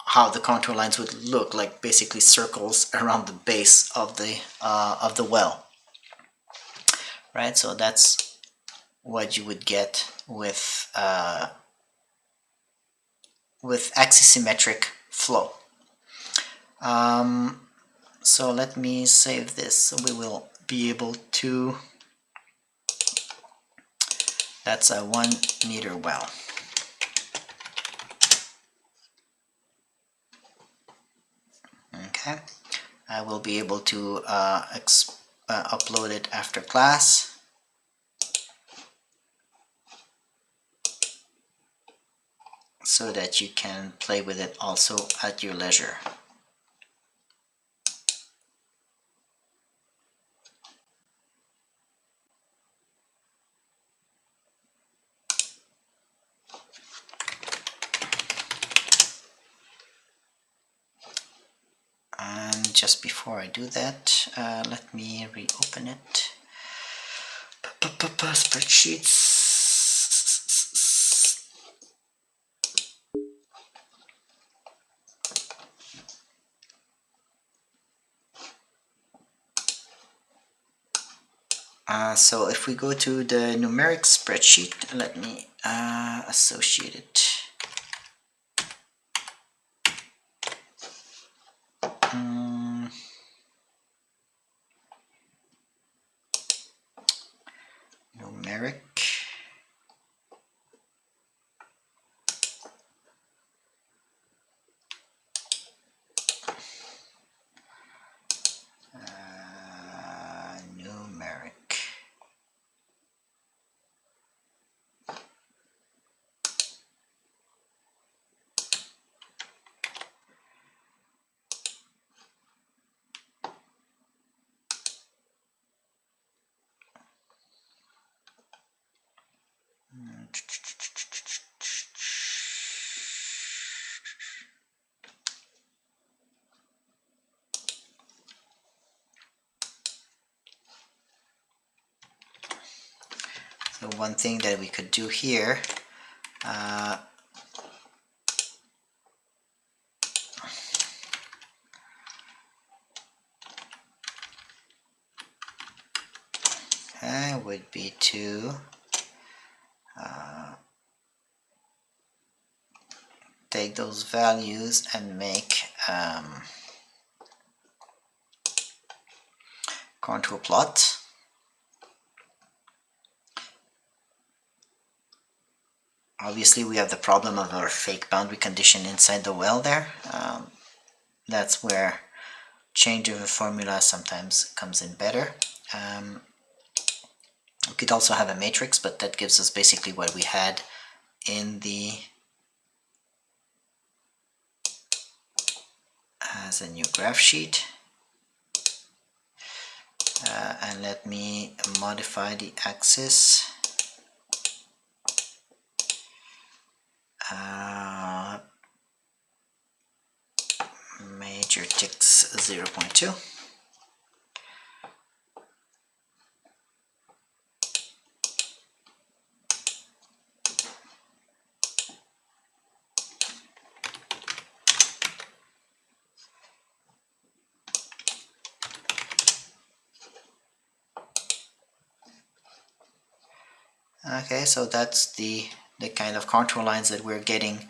how the contour lines would look like, basically circles around the base of the well, right? So that's what you would get with axissymmetric flow. So let me save this, so we will be able to, that's a 1 meter well. Okay, I will be able to upload it after class. So that you can play with it also at your leisure. And just before I do that, let me reopen it. Spreadsheets. So if we go to the numeric spreadsheet, let me associate it. Numeric. Numeric. So one thing that we could do here, would be to take those values and make contour plot. Obviously we have the problem of our fake boundary condition inside the well there. That's where change of a formula sometimes comes in better. We could also have a matrix, but that gives us basically what we had in the as a new graph sheet. And let me modify the axis. Major ticks 0.2. Okay, so that's the kind of contour lines that we're getting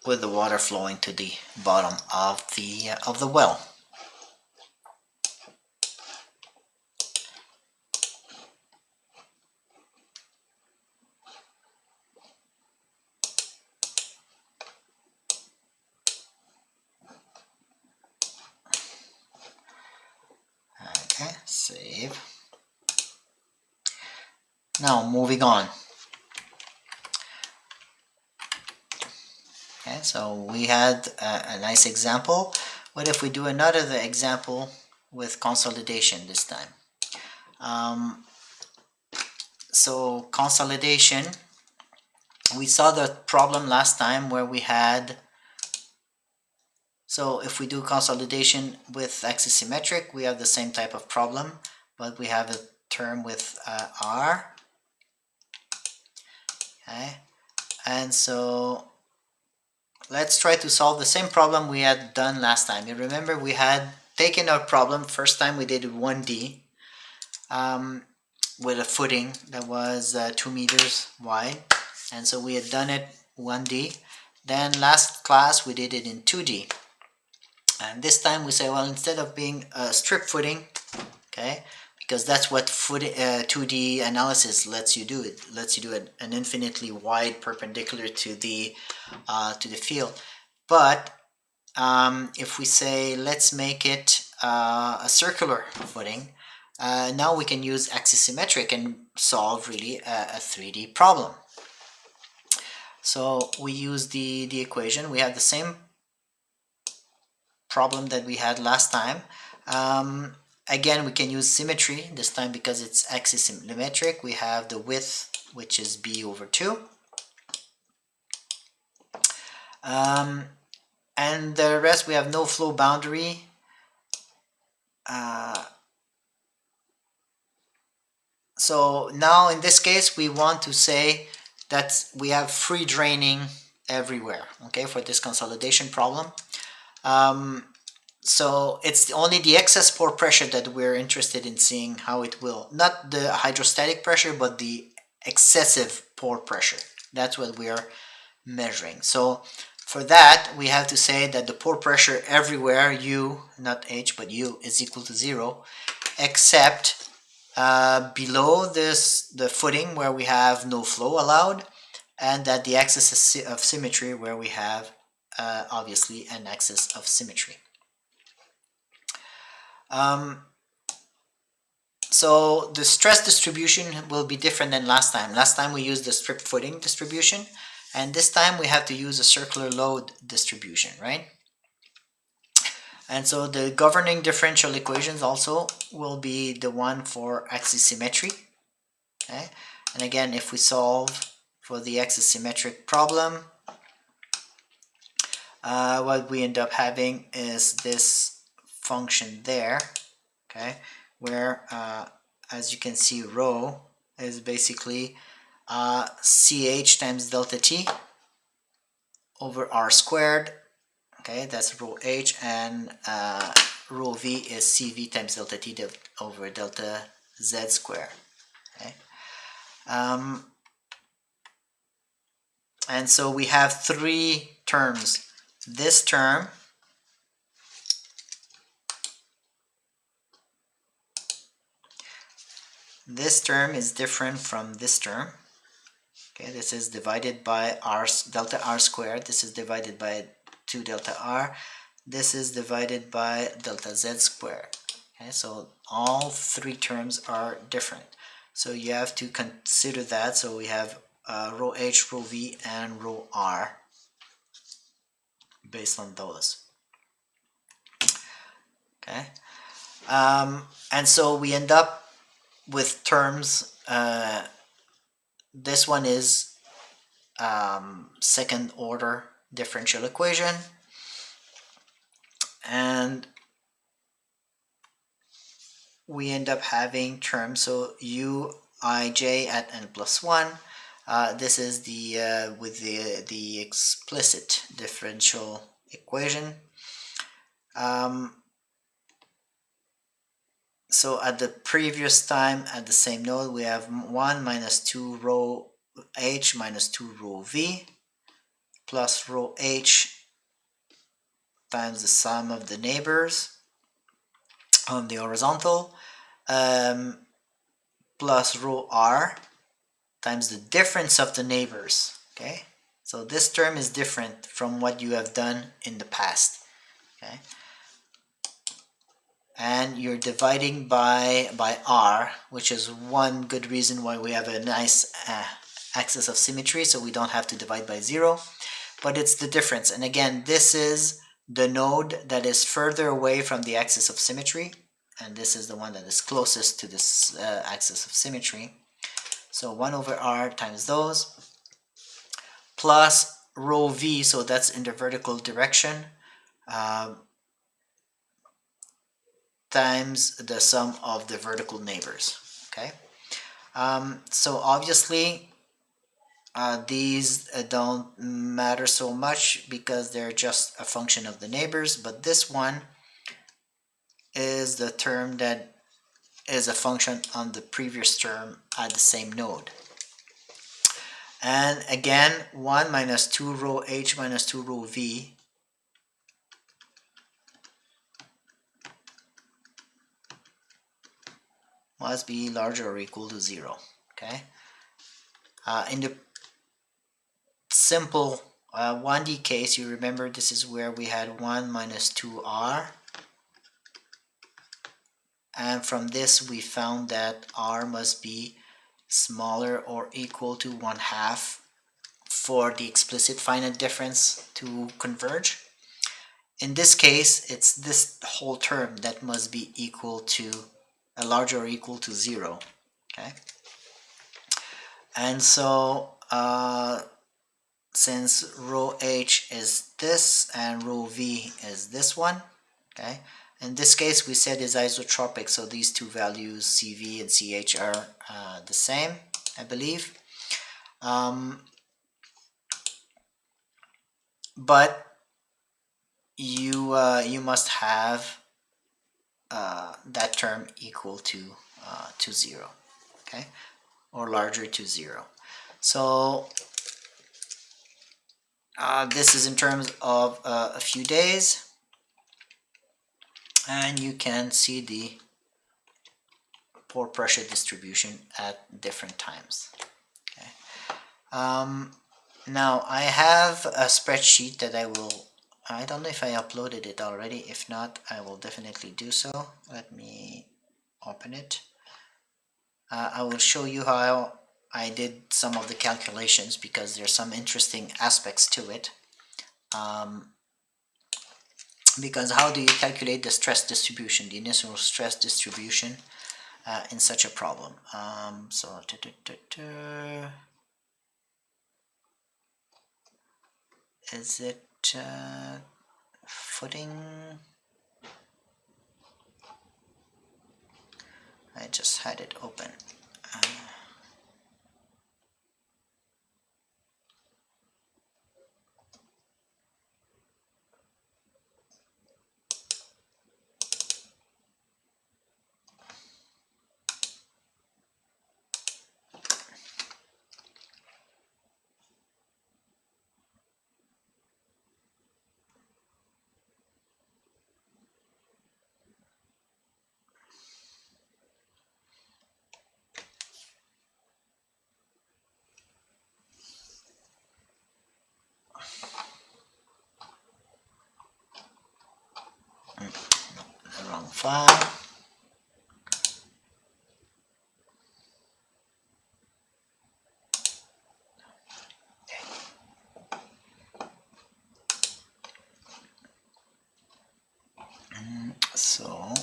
with the water flowing to the bottom of the well. Okay, save. Now moving on. Okay, so we had a nice example. What if we do another example with consolidation this time? So consolidation, we saw the problem last time where we had, so if we do consolidation with axissymmetric, we have the same type of problem, but we have a term with R. Okay, and so let's try to solve the same problem we had done last time. You remember we had taken our problem, first time we did 1D with a footing that was 2 meters wide, and so we had done it 1D. Then last class we did it in 2D, and this time we say, well, instead of being a strip footing, okay, because that's what 2D analysis lets you do. It lets you do an infinitely wide perpendicular to the field. But if we say let's make it a circular footing, now we can use axissymmetric and solve really a 3D problem. So we use the equation. We have the same problem that we had last time. Again, we can use symmetry this time because it's axissymmetric. We have the width, which is b over 2. And the rest, we have no flow boundary. So now in this case, we want to say that we have free draining everywhere, okay, for this consolidation problem. So it's only the excess pore pressure that we're interested in seeing how it will, not the hydrostatic pressure, but the excessive pore pressure. That's what we are measuring. So for that, we have to say that the pore pressure everywhere, U, not H, but U, is equal to 0, except below the footing where we have no flow allowed, and at the axis of symmetry where we have obviously an axis of symmetry. So the stress distribution will be different than last time. Last time we used the strip footing distribution, and this time we have to use a circular load distribution, right? And so the governing differential equations also will be the one for axissymmetry. Okay? And again, if we solve for the axissymmetric problem, what we end up having is this function there, okay, where as you can see, rho is basically ch times delta t over r squared. Okay, that's rho h, and rho v is cv times delta t over delta z squared. Okay. And so we have three terms. This term, is different from this term. Okay, this is divided by r delta r squared. This is divided by 2 delta r. This is divided by delta z squared. Okay, so all three terms are different. So you have to consider that. So we have rho h, rho v, and rho r based on those. Okay, and so we end up with terms. This one is second order differential equation, and we end up having terms. So uij at n plus 1. This is the with the explicit differential equation. So at the previous time, at the same node, we have 1 minus 2 rho h minus 2 rho v plus rho h times the sum of the neighbors on the horizontal, plus rho r times the difference of the neighbors. Okay, so this term is different from what you have done in the past. Okay, and you're dividing by r, which is one good reason why we have a nice axis of symmetry, so we don't have to divide by 0, but it's the difference. And again, this is the node that is further away from the axis of symmetry, and this is the one that is closest to this axis of symmetry. So 1 over r times those, plus rho v, so that's in the vertical direction, times the sum of the vertical neighbors. Okay, so obviously these don't matter so much because they're just a function of the neighbors, but this one is the term that is a function on the previous term at the same node. And again, 1 minus 2 rho h minus 2 rho v must be larger or equal to 0. Okay. In the simple 1D case, you remember this is where we had 1 minus 2r, and from this we found that r must be smaller or equal to 1/2 for the explicit finite difference to converge. In this case, it's this whole term that must be equal to larger or equal to 0. Okay, and so since rho h is this and rho v is this one, okay, in this case we said is isotropic, so these two values cv and ch are the same, I believe, but you must have that term equal to 0, okay, or larger to 0. So this is in terms of a few days, and you can see the pore pressure distribution at different times. Okay. Now I have a spreadsheet that I don't know if I uploaded it already. If not, I will definitely do so. Let me open it. I will show you how I did some of the calculations because there's some interesting aspects to it. Because how do you calculate the stress distribution, the initial stress distribution in such a problem? Is it footing? I just had it open. The wrong file. So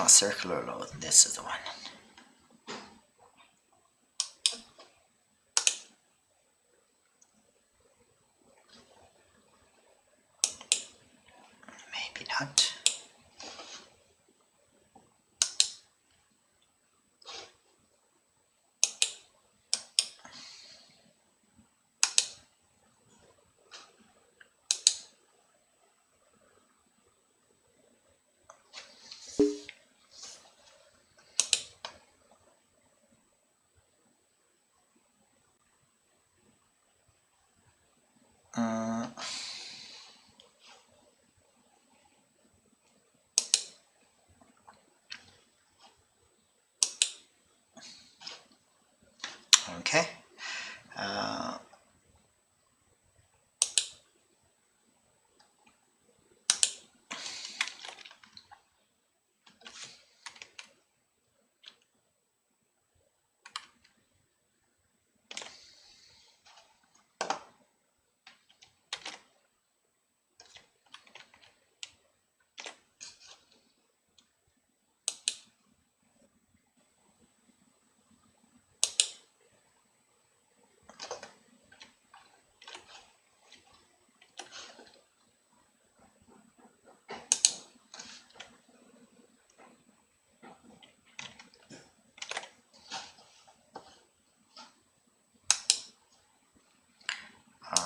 circular load, this is the one. Maybe not. Okay.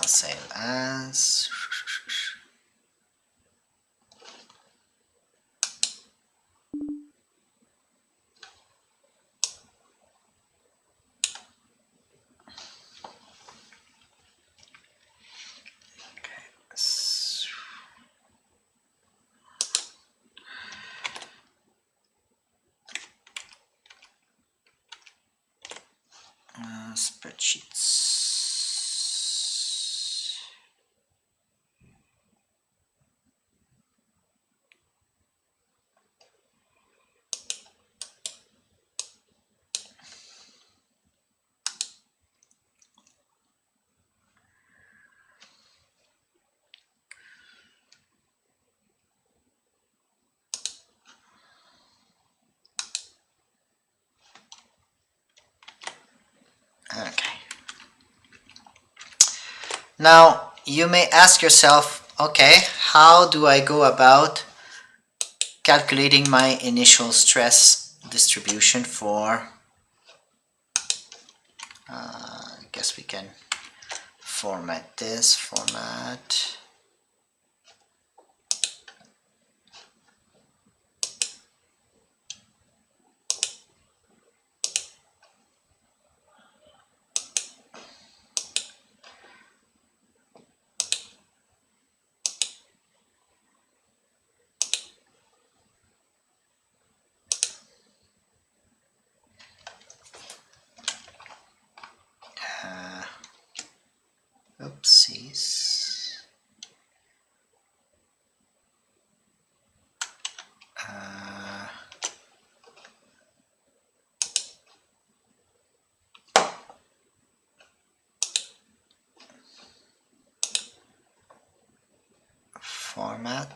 Save as. Spreadsheets. Okay. Now you may ask yourself, okay, how do I go about calculating my initial stress distribution for, I guess we can format this, format. Oopsies. Format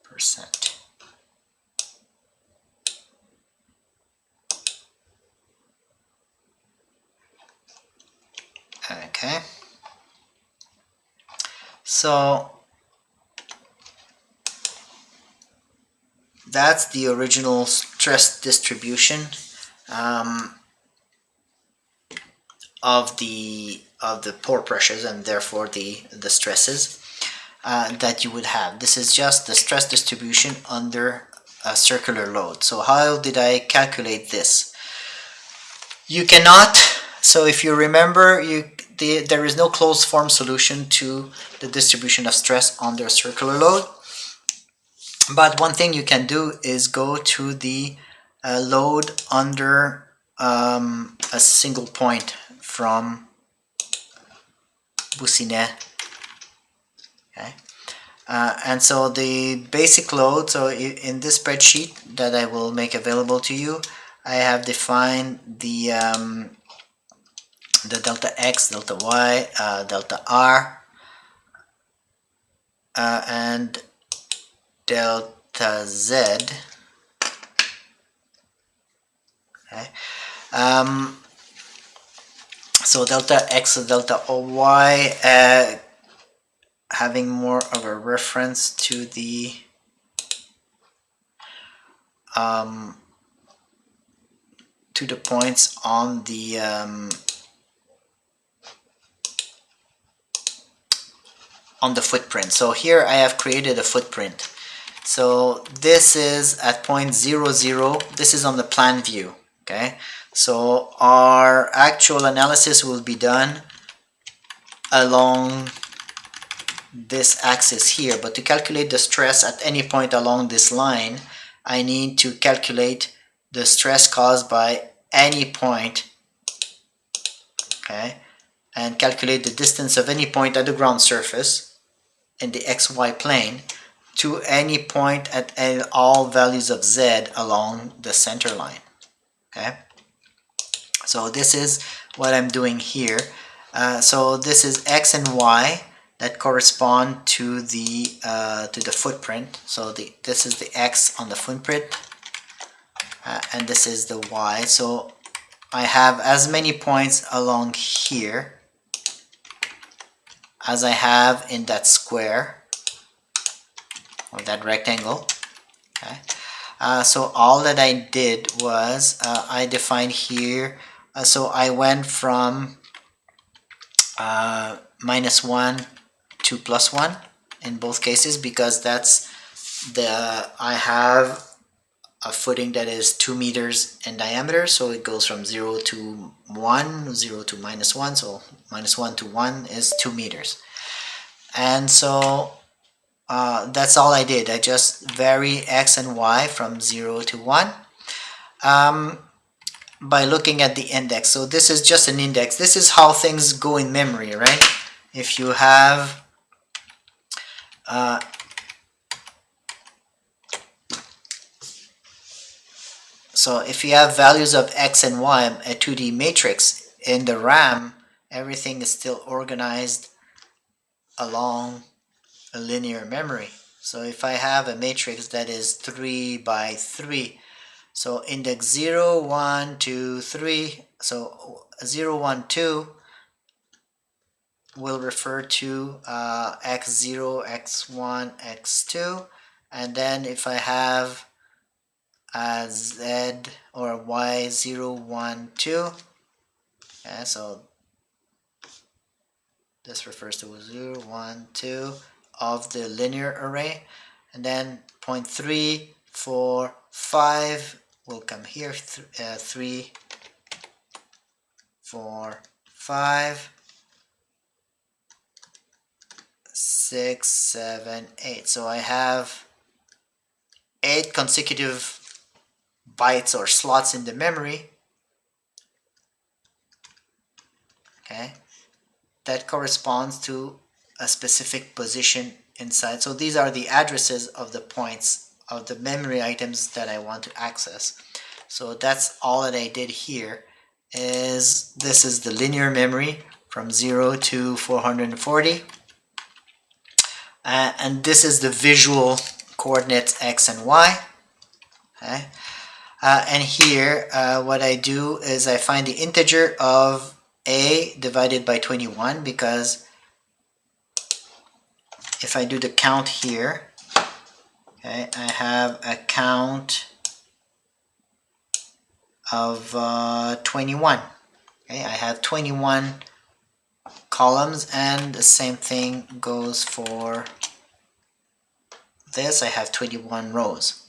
percent. Okay. So that's the original stress distribution of the pore pressures and therefore the stresses that you would have. This is just the stress distribution under a circular load. So how did I calculate this? You cannot, so if you remember, there is no closed form solution to the distribution of stress under a circular load. But one thing you can do is go to the load under a single point from Boussinet. Okay. And so the basic load, so in this spreadsheet that I will make available to you, I have defined the delta X, delta Y, delta R, and delta Z. Okay. So delta X and delta Y, having more of a reference to the points on the footprint. So here I have created a footprint. So this is at point 0, 0. This is on the plan view. Okay. So our actual analysis will be done along this axis here, but to calculate the stress at any point along this line, I need to calculate the stress caused by any point, okay, and calculate the distance of any point at the ground surface in the xy plane to any point at all values of z along the center line. Okay, so this is what I'm doing here. So this is x and y that correspond to the footprint. So this is the x on the footprint, and this is the y. So I have as many points along here as I have in that square or that rectangle. Okay. So all that I did was I defined here. So I went from -1 to +1 in both cases, because that's I have a footing that is 2 meters in diameter, so it goes from 0 to 1, 0 to -1, so -1 to 1 is 2 meters. And so that's all I did. I just vary x and y from 0 to 1 by looking at the index. So this is just an index. This is how things go in memory, right? If you have so if you have values of x and y, a 2D matrix in the RAM, everything is still organized along a linear memory. So if I have a matrix that is 3 by 3, so index 0, 1, 2, 3, so 0, 1, 2 will refer to x0, x1, x2, and then if I have z or y0, 1, 2, yeah, so this refers to 0, 1, 2 of the linear array, and then point 3, 4, 5 will come here, 3, 4, 5, 6, 7, 8. So I have 8 consecutive bytes or slots in the memory, okay, that corresponds to a specific position inside. So these are the addresses of the points of the memory items that I want to access. So that's all that I did here. Is this is the linear memory from 0 to 440, and this is the visual coordinates x and y. Okay. And here what I do is I find the integer of a divided by 21, because if I do the count here, okay, I have a count of 21. Okay, I have 21 columns, and the same thing goes for this. I have 21 rows.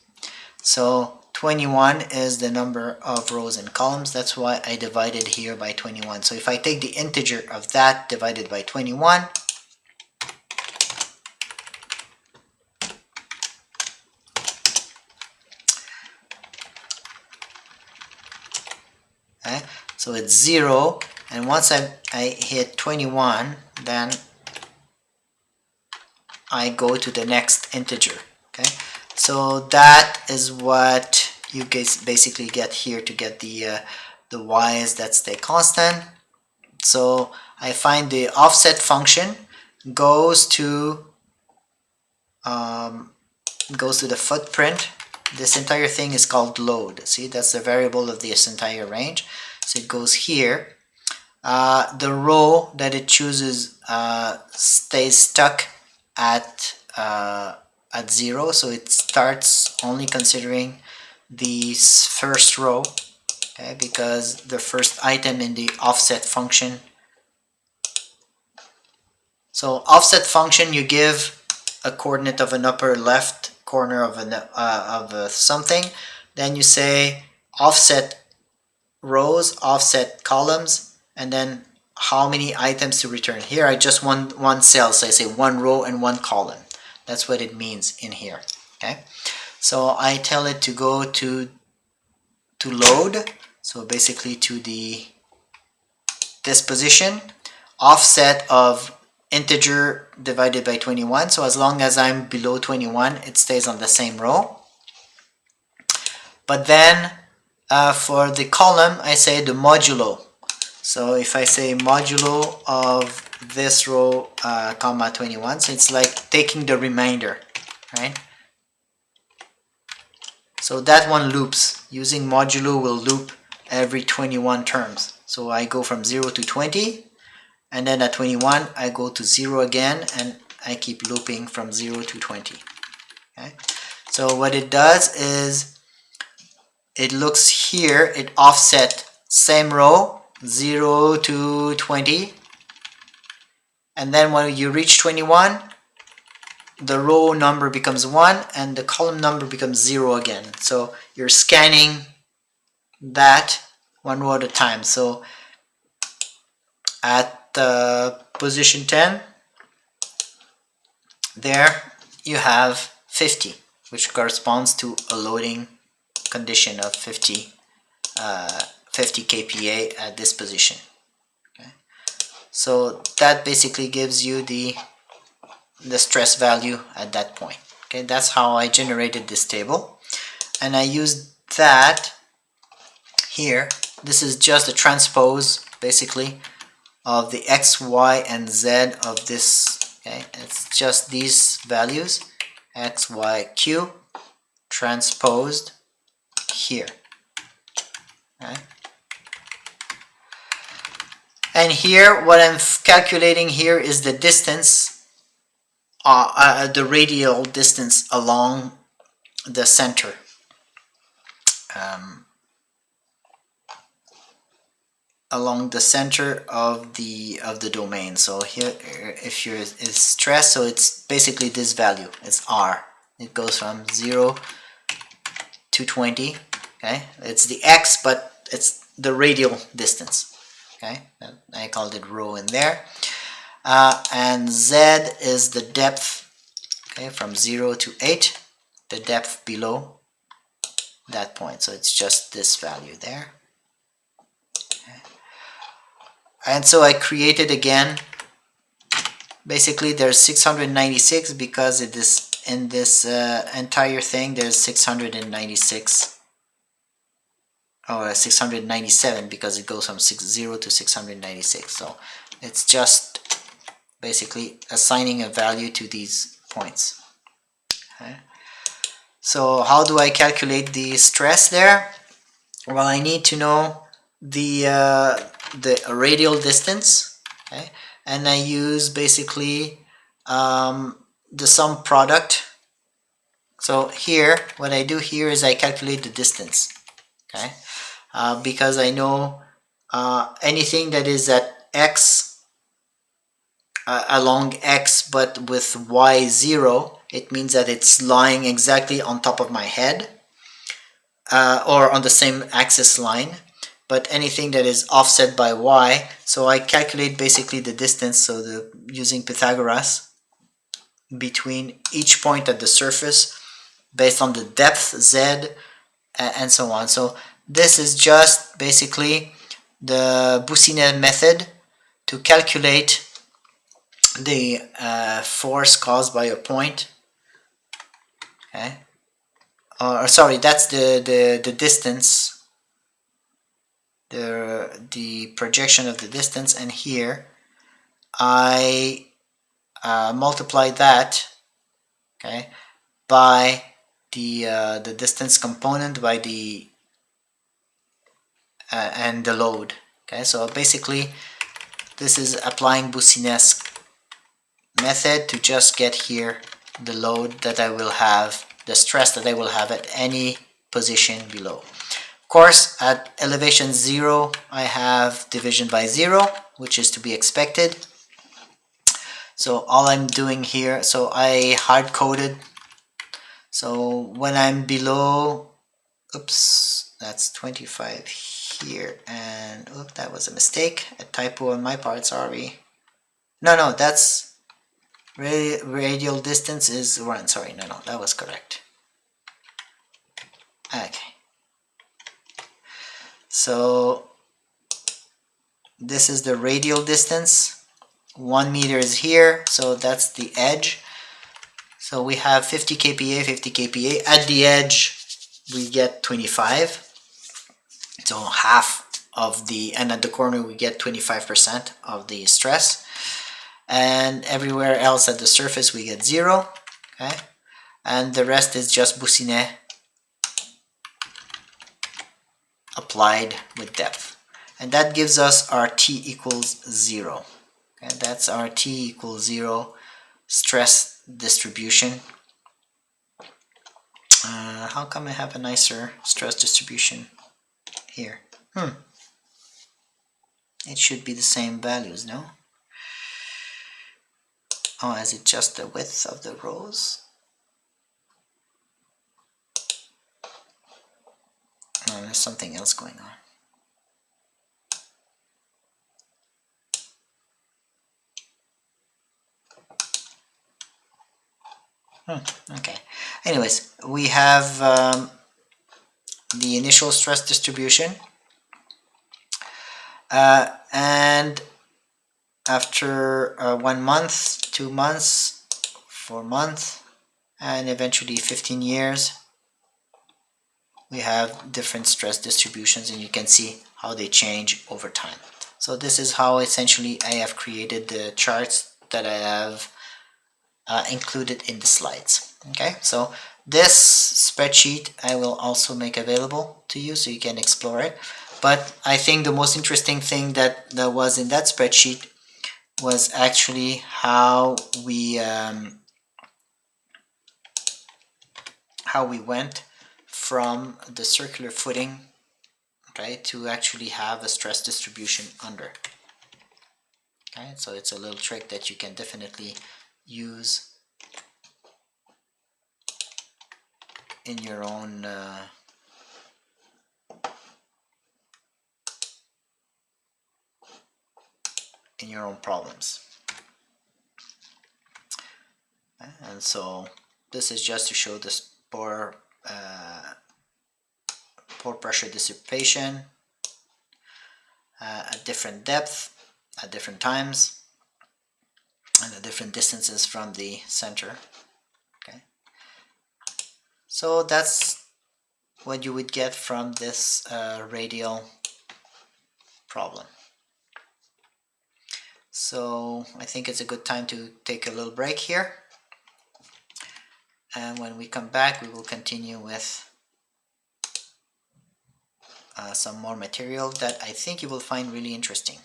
So 21 is the number of rows and columns. That's why I divided here by 21. So if I take the integer of that divided by 21, Okay, so it's 0, and once I hit 21, then I go to the next integer. Okay, so that is what you guys basically get here to get the y's that stay constant. So I find the offset function goes to the footprint. This entire thing is called load. See, that's the variable of this entire range. So it goes here. The row that it chooses stays stuck at 0, so it starts only considering the first row, okay, because the first item in the offset function. So offset function, you give a coordinate of an upper left corner of something, then you say offset rows, offset columns, and then how many items to return. Here I just want one cell, so I say one row and one column. That's what it means in here. Okay, so I tell it to go to load, so basically to this position, offset of integer divided by 21. So as long as I'm below 21, it stays on the same row. But then for the column, I say the modulo. So if I say modulo of this row, comma 21, so it's like taking the remainder, right? So that one loops. Using modulo will loop every 21 terms. So I go from 0 to 20, and then at 21 I go to 0 again, and I keep looping from 0 to 20. Okay? So what it does is it looks here, it offset same row, 0 to 20, and then when you reach 21, the row number becomes 1 and the column number becomes 0 again. So you're scanning that one row at a time. So at position 10, there you have 50, which corresponds to a loading condition of 50 kPa at this position. Okay. So that basically gives you the stress value at that point. Okay, that's how I generated this table, and I used that here. This is just a transpose basically of the x, y, and z of this. Okay, it's just these values, x, y, q, transposed here. Okay. And here what I'm calculating here is the distance, the radial distance along the center. Along the center of the domain. So here, if you're is stress, so it's basically this value. It's r. It goes from 0 to 20. Okay, it's the x, but it's the radial distance. Okay, I called it rho in there. And z is the depth. Okay, from 0 to 8, the depth below that point. So it's just this value there. And so I created again, basically there's 696 because it is in this entire thing there's 696, or 697, because it goes from 0 to 696. So it's just basically assigning a value to these points. Okay. So how do I calculate the stress there? Well, I need to know the radial distance, okay, and I use basically the sum product. So here what I do here is I calculate the distance, okay, because I know anything that is at x, along x but with y 0, it means that it's lying exactly on top of my head, or on the same axis line. But anything that is offset by y, so I calculate basically the distance, so using Pythagoras, between each point at the surface based on the depth z, and so on. So this is just basically the Boussinet method to calculate the force caused by a point. Okay, or sorry, that's the distance, the projection of the distance, and here I multiply that, okay, by the distance component by the and the load. Okay, so basically this is applying Boussinet's method to just get here the load that I will have, the stress that I will have at any position below. Of course, at elevation 0 I have division by 0, which is to be expected. So all I'm doing here, so I hard coded, so when I'm below, oops, that's 25 here, and oops, that was a mistake, a typo on my part, sorry. No, that's radial distance is 1, sorry, no, that was correct. Okay, so this is the radial distance, 1 meter is here, so that's the edge. So we have 50 kPa, 50 kPa. At the edge, we get 25. So half of the, and at the corner, we get 25% of the stress. And everywhere else at the surface, we get 0. Okay. And the rest is just Boussinet applied with depth. And that gives us our T equals 0. Okay. That's our T equals 0 stress distribution. How come I have a nicer stress distribution here? It should be the same values, no? Oh, is it just the width of the rows? Oh, there's something else going on. Okay. Anyways, we have the initial stress distribution. And after 1 month, 2 months, 4 months, and eventually 15 years, we have different stress distributions, and you can see how they change over time. So this is how essentially I have created the charts that I have included in the slides. Okay, so this spreadsheet I will also make available to you so you can explore it. But I think the most interesting thing that was in that spreadsheet was actually how we went from the circular footing, okay, to actually have a stress distribution under. Okay, so it's a little trick that you can definitely use in your own problems. And so this is just to show this pore pressure dissipation at different depth, at different times, and at different distances from the center. Okay, so that's what you would get from this radial problem. So I think it's a good time to take a little break here, and when we come back we will continue with some more material that I think you will find really interesting.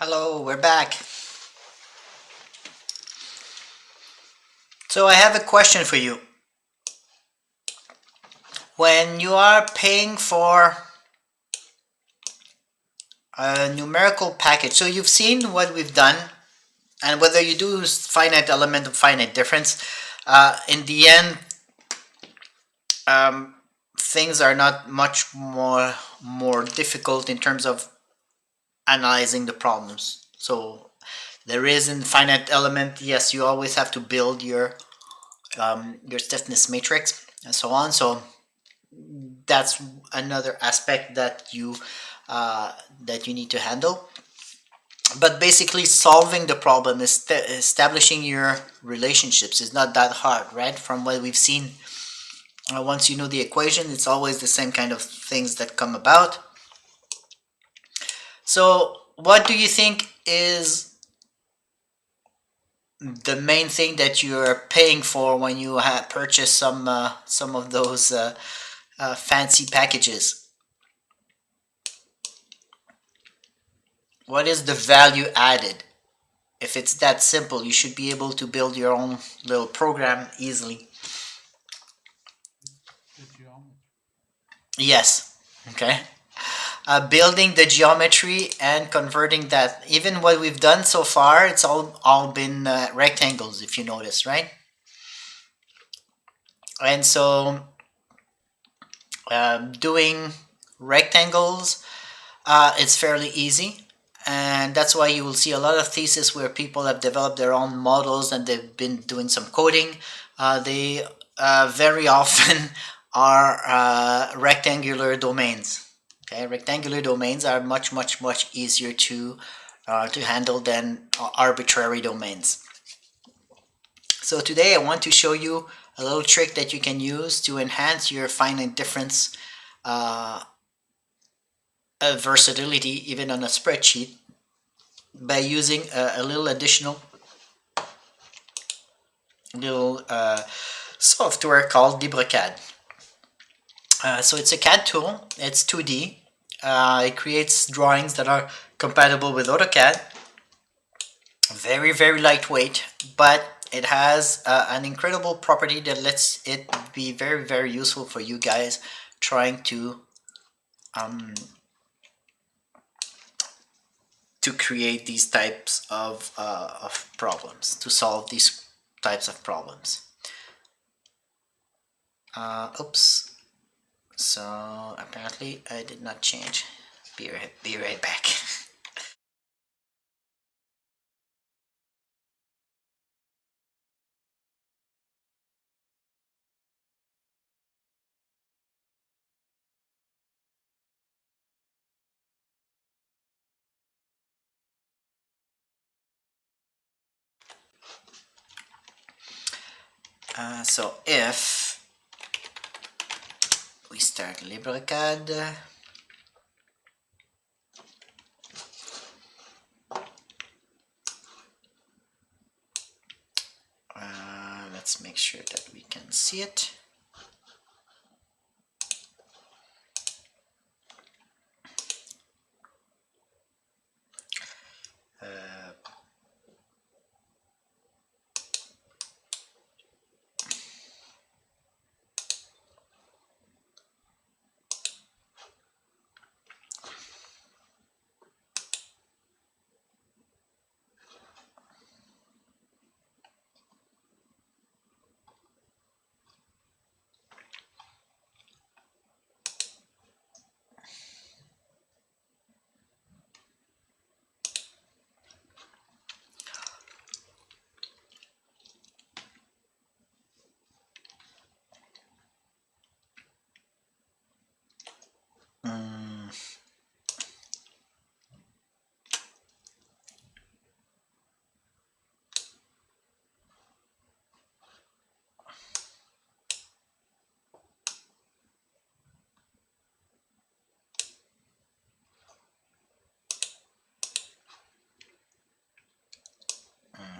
Hello, we're back. So I have a question for you. When you are paying for a numerical package, so you've seen what we've done, and whether you do finite element or finite difference, in the end, um, things are not much more difficult in terms of analyzing the problems. So there is in finite element, yes, you always have to build your stiffness matrix and so on. So that's another aspect that you need to handle. But basically, solving the problem is establishing your relationships is not that hard, right? From what we've seen, once you know the equation, it's always the same kind of things that come about. So, what do you think is the main thing that you're paying for when you purchase some of those fancy packages? What is the value added? If it's that simple, you should be able to build your own little program easily. The geometry. Yes. Okay. Building the geometry and converting that. Even what we've done so far, it's all been rectangles, if you notice, right? And so doing rectangles, it's fairly easy. And that's why you will see a lot of theses where people have developed their own models and they've been doing some coding. They very often are rectangular domains. Okay, rectangular domains are much easier to handle than arbitrary domains. So today I want to show you a little trick that you can use to enhance your finite difference versatility even on a spreadsheet by using a little additional little software called LibreCAD. So it's a CAD tool. It's 2D. It creates drawings that are compatible with AutoCAD. Very lightweight, but it has an incredible property that lets it be very useful for you guys trying to create these types of problems, to solve these types of problems. Oops. So apparently I did not change. Be right back. So if we start LibreCAD, let's make sure that we can see it.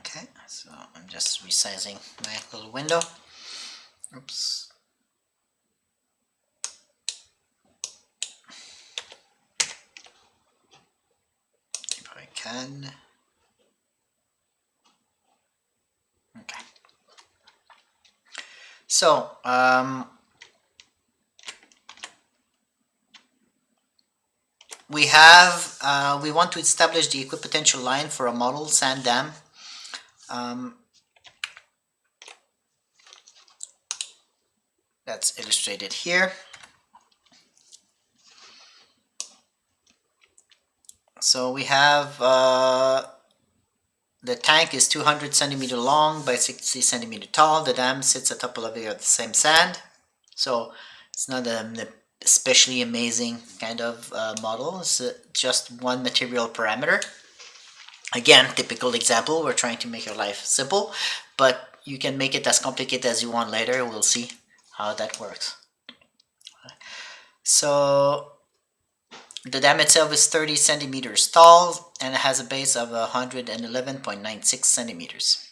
Okay, so I'm just resizing my little window. Oops. can. Okay. So we want to establish the equipotential line for a model sand dam. That's illustrated here. So we have the tank is 200 centimeter long by 60 centimeter tall. The dam sits atop a levee of the same sand. So it's not an especially amazing kind of model. It's just one material parameter. Again, typical example. We're trying to make your life simple, but you can make it as complicated as you want later. We'll see how that works. So the dam itself is 30 centimeters tall and it has a base of 111.96 centimeters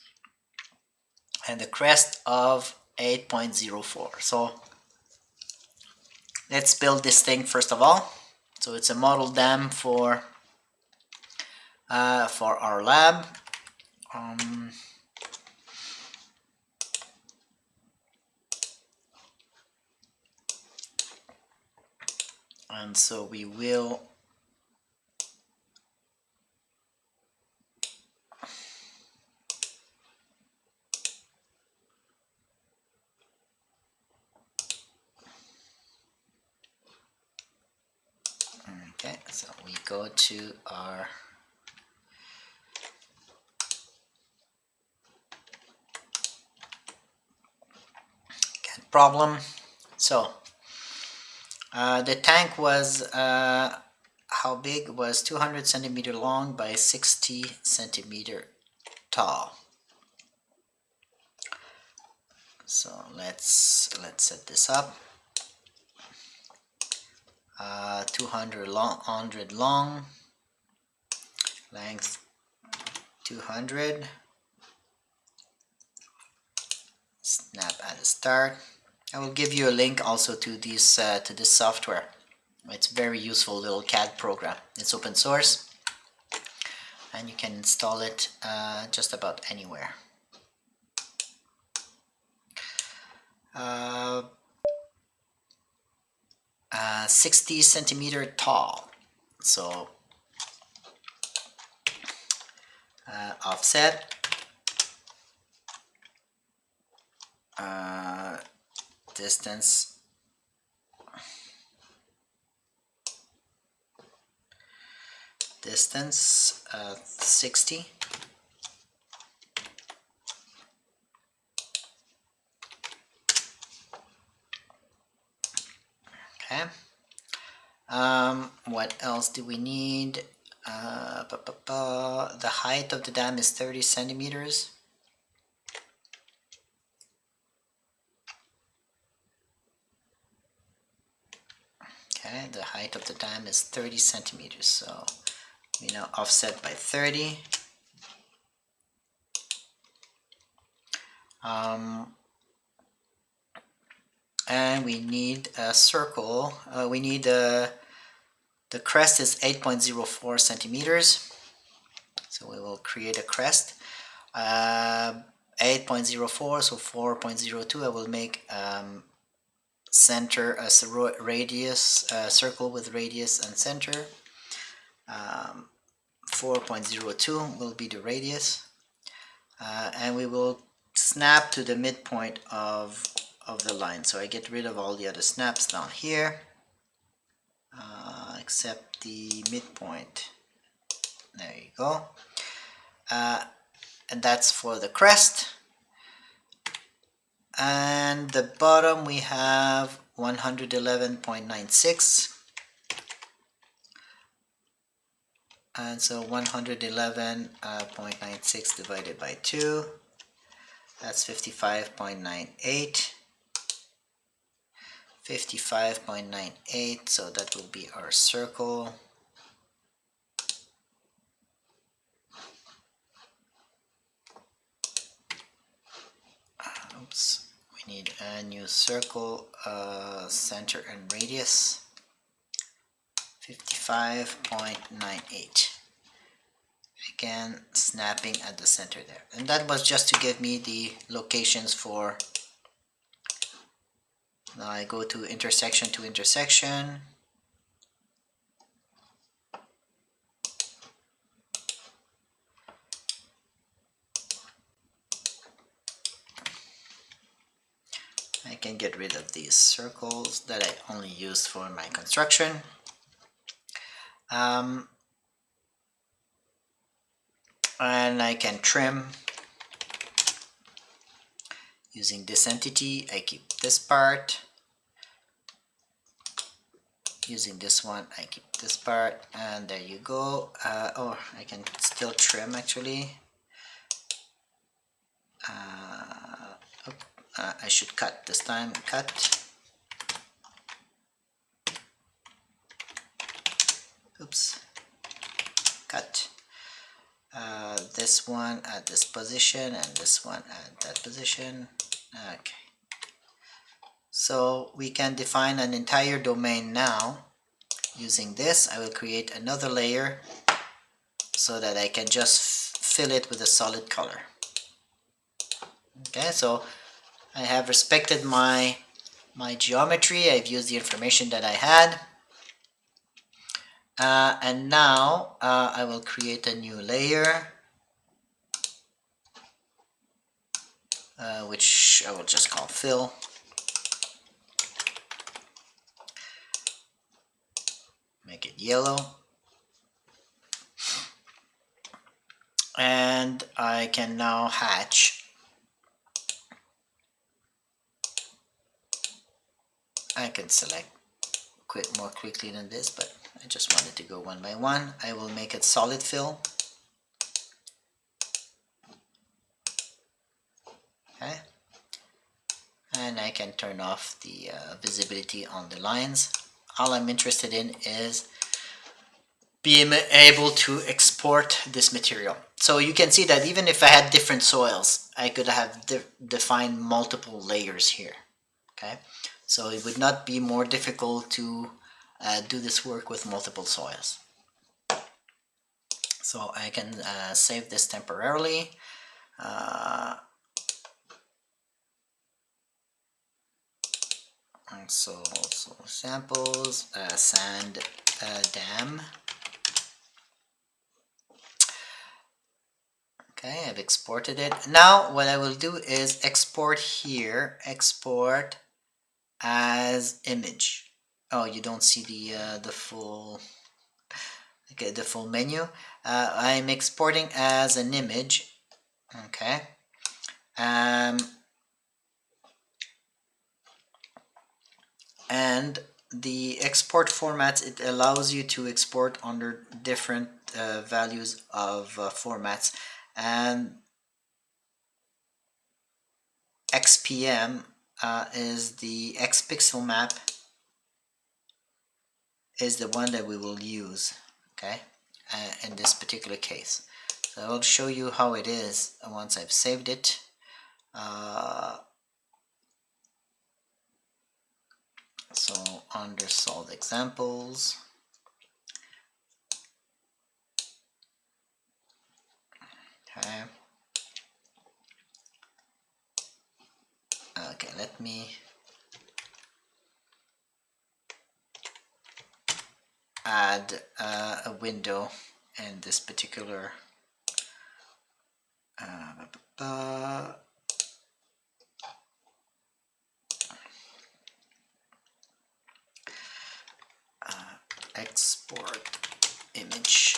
and the crest of 8.04. So let's build this thing first of all. So it's a model dam for our lab. And so we will okay, so we go to our problem. So the tank was how big? Was 200 centimeter long by 60 centimeter tall. So let's set this up. 200 long, length 200. Snap at the start. I will give you a link also to this software. It's a very useful little CAD program. It's open source and you can install it just about anywhere. 60 centimeter tall. So offset, distance, distance 60. Okay. What else do we need? The height of the dam is 30 centimeters. Okay, the height of the dam is 30 centimeters. So we now offset by 30. And we need a circle. We need the crest is 8.04 centimeters. So we will create a crest. 8.04, so 4.02. I will make center as a radius, circle with radius and center. 4.02 will be the radius. And we will snap to the midpoint of the line. So I get rid of all the other snaps down here, except the midpoint. There you go. And that's for the crest. And the bottom we have 111.96. And so 111.96 divided by 2. That's 55.98. 55.98, so that will be our circle. Oops, we need a new circle, center and radius. 55.98. again snapping at the center there, and that was just to give me the locations for. Now I go to intersection, I can get rid of these circles that I only used for my construction. And I can trim using this entity. I keep this part. Using this one, I keep this part, and there you go. Oh, I can still trim actually. I should cut this time. Cut. Oops. Cut. This one at this position and this one at that position. Okay. So we can define an entire domain now. Using this, I will create another layer so that I can just fill it with a solid color. Okay, so I have respected my geometry. I've used the information that I had. And now I will create a new layer, which I will just call fill. Make it yellow. And I can now hatch. I can select more quickly than this, but I just wanted to go one by one. I will make it solid fill. Okay. And I can turn off the visibility on the lines. All I'm interested in is being able to export this material. So you can see that even if I had different soils, I could have defined multiple layers here. Okay, so it would not be more difficult to do this work with multiple soils. So I can save this temporarily. So samples, sand dam. Okay, I've exported it. Now what I will do is export here, export as image. Oh, you don't see the full, okay, the full menu. I'm exporting as an image. Okay. And the export formats, it allows you to export under different values of formats, and XPM is the X pixel map is the one that we will use, okay, in this particular case. So I'll show you how it is once I've saved it. So under solved examples, okay, let me add a window in this particular export image.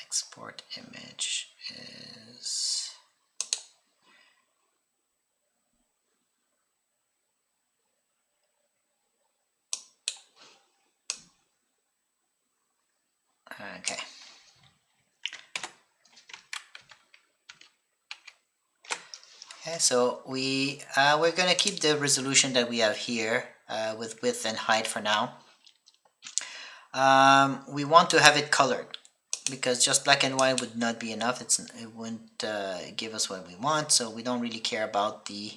Export image is okay. Okay, so we're gonna keep the resolution that we have here with width and height for now. We want to have it colored because just black and white would not be enough. It wouldn't give us what we want, so we don't really care about the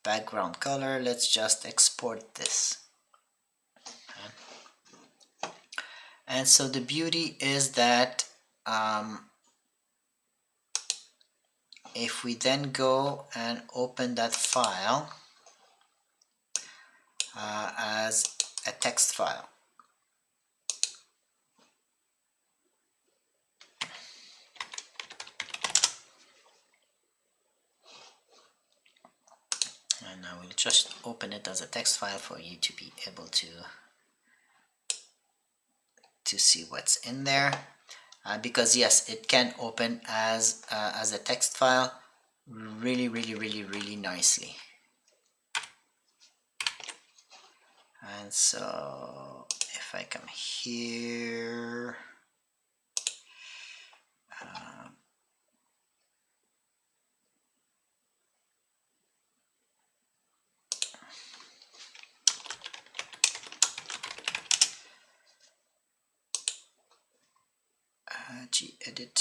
background color. Let's just export this. And so the beauty is that if we then go and open that file as a text file, and I will just open it as a text file for you to be able to see what's in there, because yes, it can open as a text file really nicely. And so if I come here, gedit,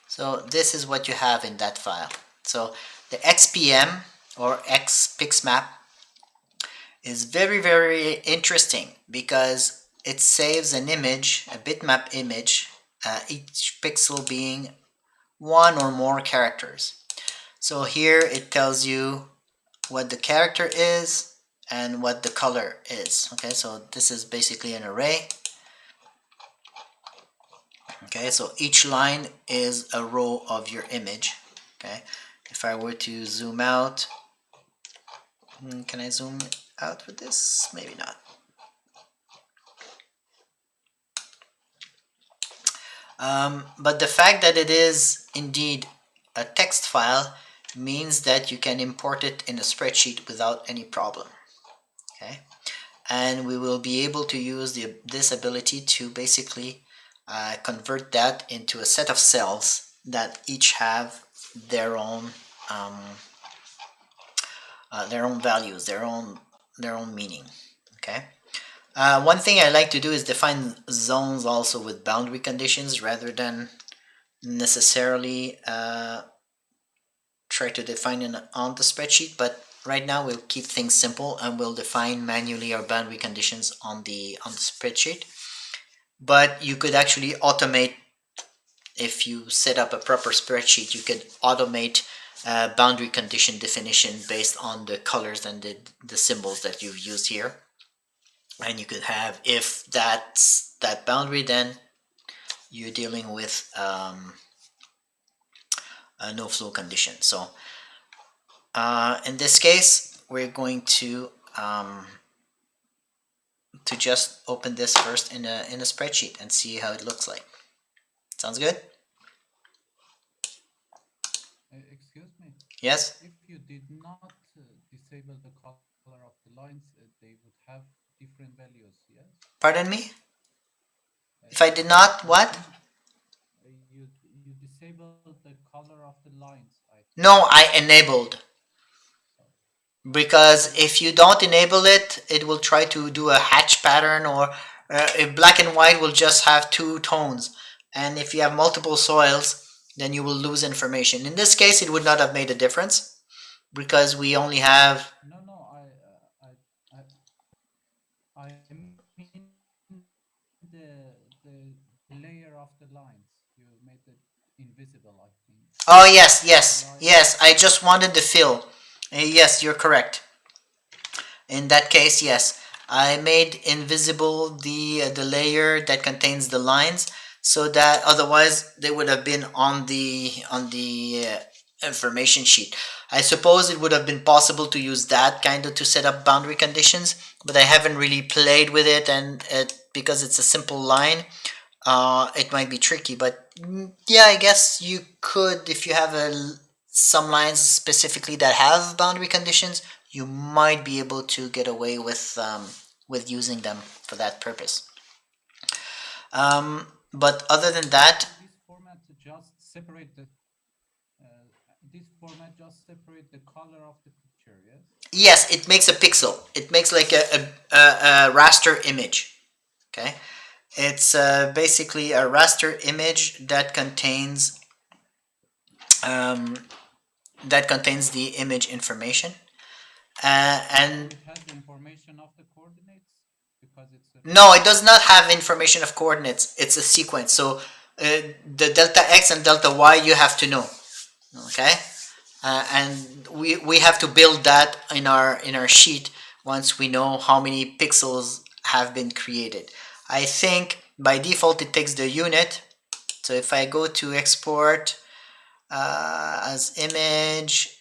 so this is what you have in that file. So the XPM or XPixMap is very interesting because it saves an image, a bitmap image, each pixel being one or more characters. So here it tells you what the character is and what the color is. Okay, so this is basically an array. Okay, so each line is a row of your image. Okay, if I were to zoom out, can I zoom out with this? Maybe not. But the fact that it is indeed a text file means that you can import it in a spreadsheet without any problem. Okay, and we will be able to use this ability to basically convert that into a set of cells that each have their own values, their own meaning. Okay. One thing I like to do is define zones also with boundary conditions rather than necessarily try to define it on the spreadsheet, but right now we'll keep things simple and we'll define manually our boundary conditions on the spreadsheet. But you could actually automate, if you set up a proper spreadsheet, you could automate boundary condition definition based on the colors and the symbols that you've used here. And you could have, if that's that boundary, then you're dealing with a no flow condition. So in this case, we're going to just open this first in a spreadsheet and see how it looks like. Sounds good? Excuse me. Yes? If you did not disable the color of the lines, they would have different values, yes? Pardon me? If I did not, what? You disabled the color of the lines. No, I enabled. Because if you don't enable it, it will try to do a hatch pattern, or if black and white will just have two tones. And if you have multiple soils, then you will lose information. In this case, it would not have made a difference because we only have... No, I mean the layer of the lines. You made it invisible, I think. Oh, yes. I just wanted the fill. Yes, you're correct. In that case, yes. I made invisible the layer that contains the lines, so that otherwise they would have been on the information sheet. I suppose it would have been possible to use that kind of to set up boundary conditions, but I haven't really played with it, and because it's a simple line, it might be tricky. But yeah, I guess you could, if you have some lines specifically that have boundary conditions, you might be able to get away with using them for that purpose. But other than that, This format just separate the color of the picture, yes? yes, it makes a pixel. It makes like a raster image. Okay, It's basically a raster image that contains the image information, and It has the information of the coordinates because it's a no, it does not have information of coordinates. It's a sequence. So the delta x and delta y you have to know. Okay, and we have to build that in our sheet once we know how many pixels have been created. I think by default it takes the unit. So if I go to export as image,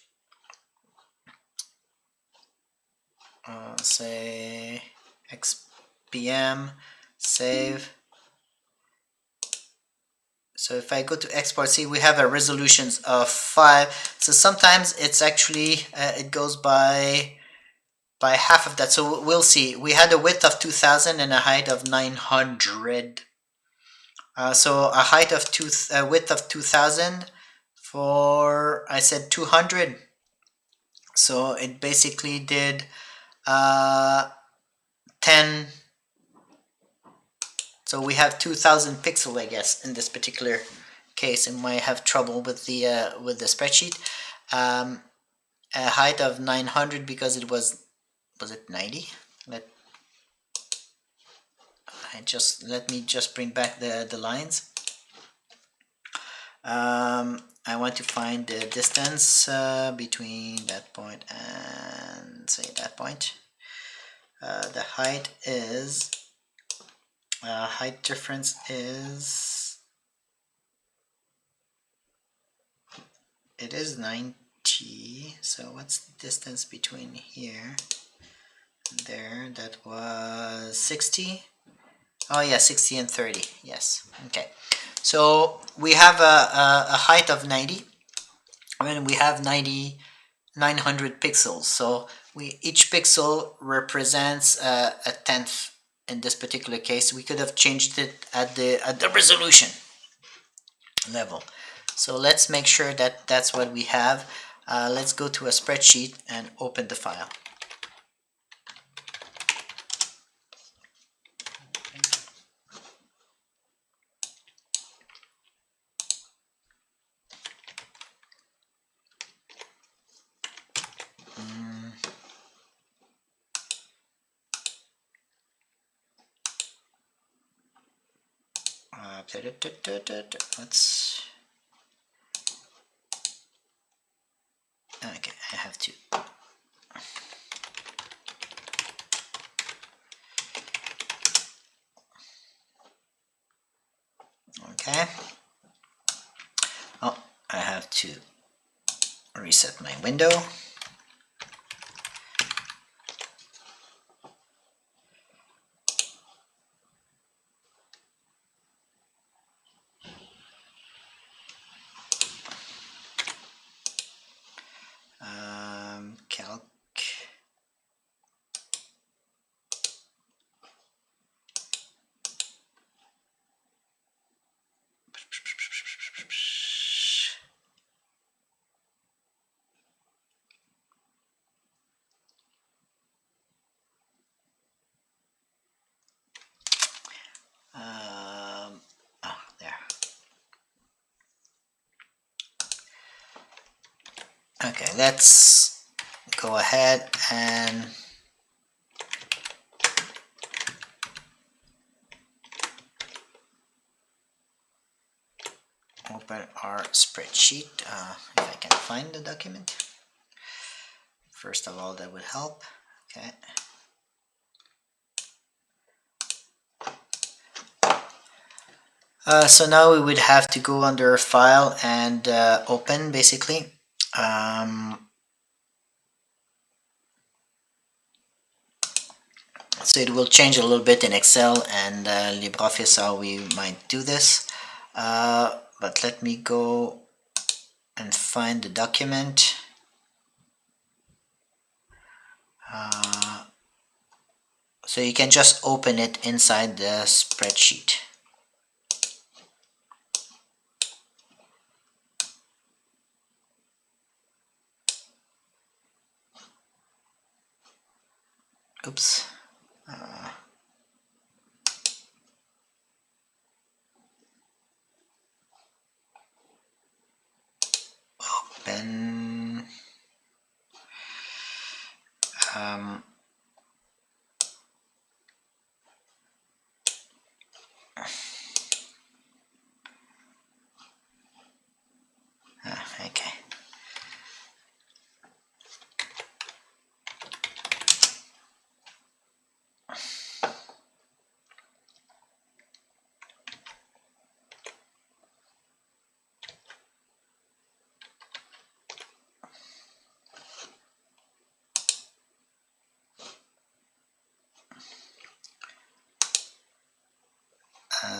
say xpm, save. So if I go to export, see we have a resolutions of 5. So sometimes it's actually it goes by half of that. So we'll see. We had a width of 2000 and a height of 900. So a height of width of 2000 for, I said 200. So it basically did 10. So we have 2000 pixel, I guess, in this particular case, and might have trouble with the spreadsheet. A height of 900 because it was it 90? Let me just bring back the lines. I want to find the distance between that point and say that point. The height is height difference is, it is 90. So what's the distance between here and there? That was 60. Oh yeah, 60 and 30. Yes. Okay. So we have a height of 90, and we have 900 pixels. So each pixel represents a tenth. In this particular case, we could have changed it at the resolution level. So let's make sure that that's what we have. Let's go to a spreadsheet and open the file. Thank you. Let's. Okay, I have to. Okay. Oh, I have to reset my window. Calc. There. Okay, let's go ahead and open our spreadsheet. If I can find the document. First of all, that would help. Okay. So now we would have to go under File and Open, basically. So it will change a little bit in Excel and LibreOffice how we might do this. But let me go and find the document. So you can just open it inside the spreadsheet. Oops. Um, okay.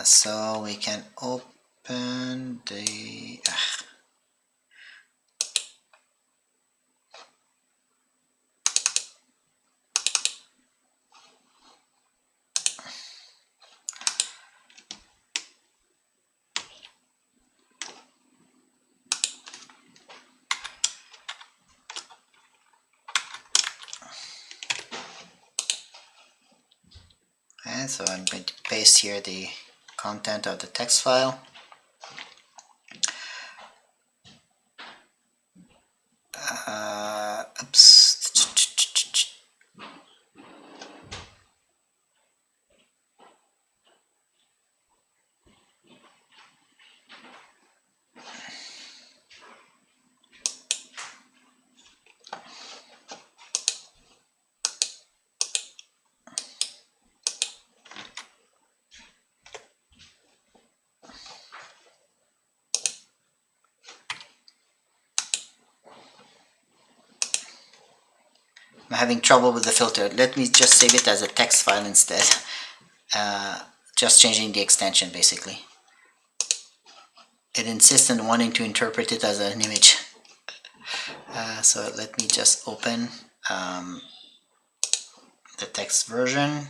So we can open the and so I'm going to paste here the content of the text file. Oops. I'm having trouble with the filter. Let me just save it as a text file instead. Just changing the extension basically. It insists on wanting to interpret it as an image. So let me just open the text version.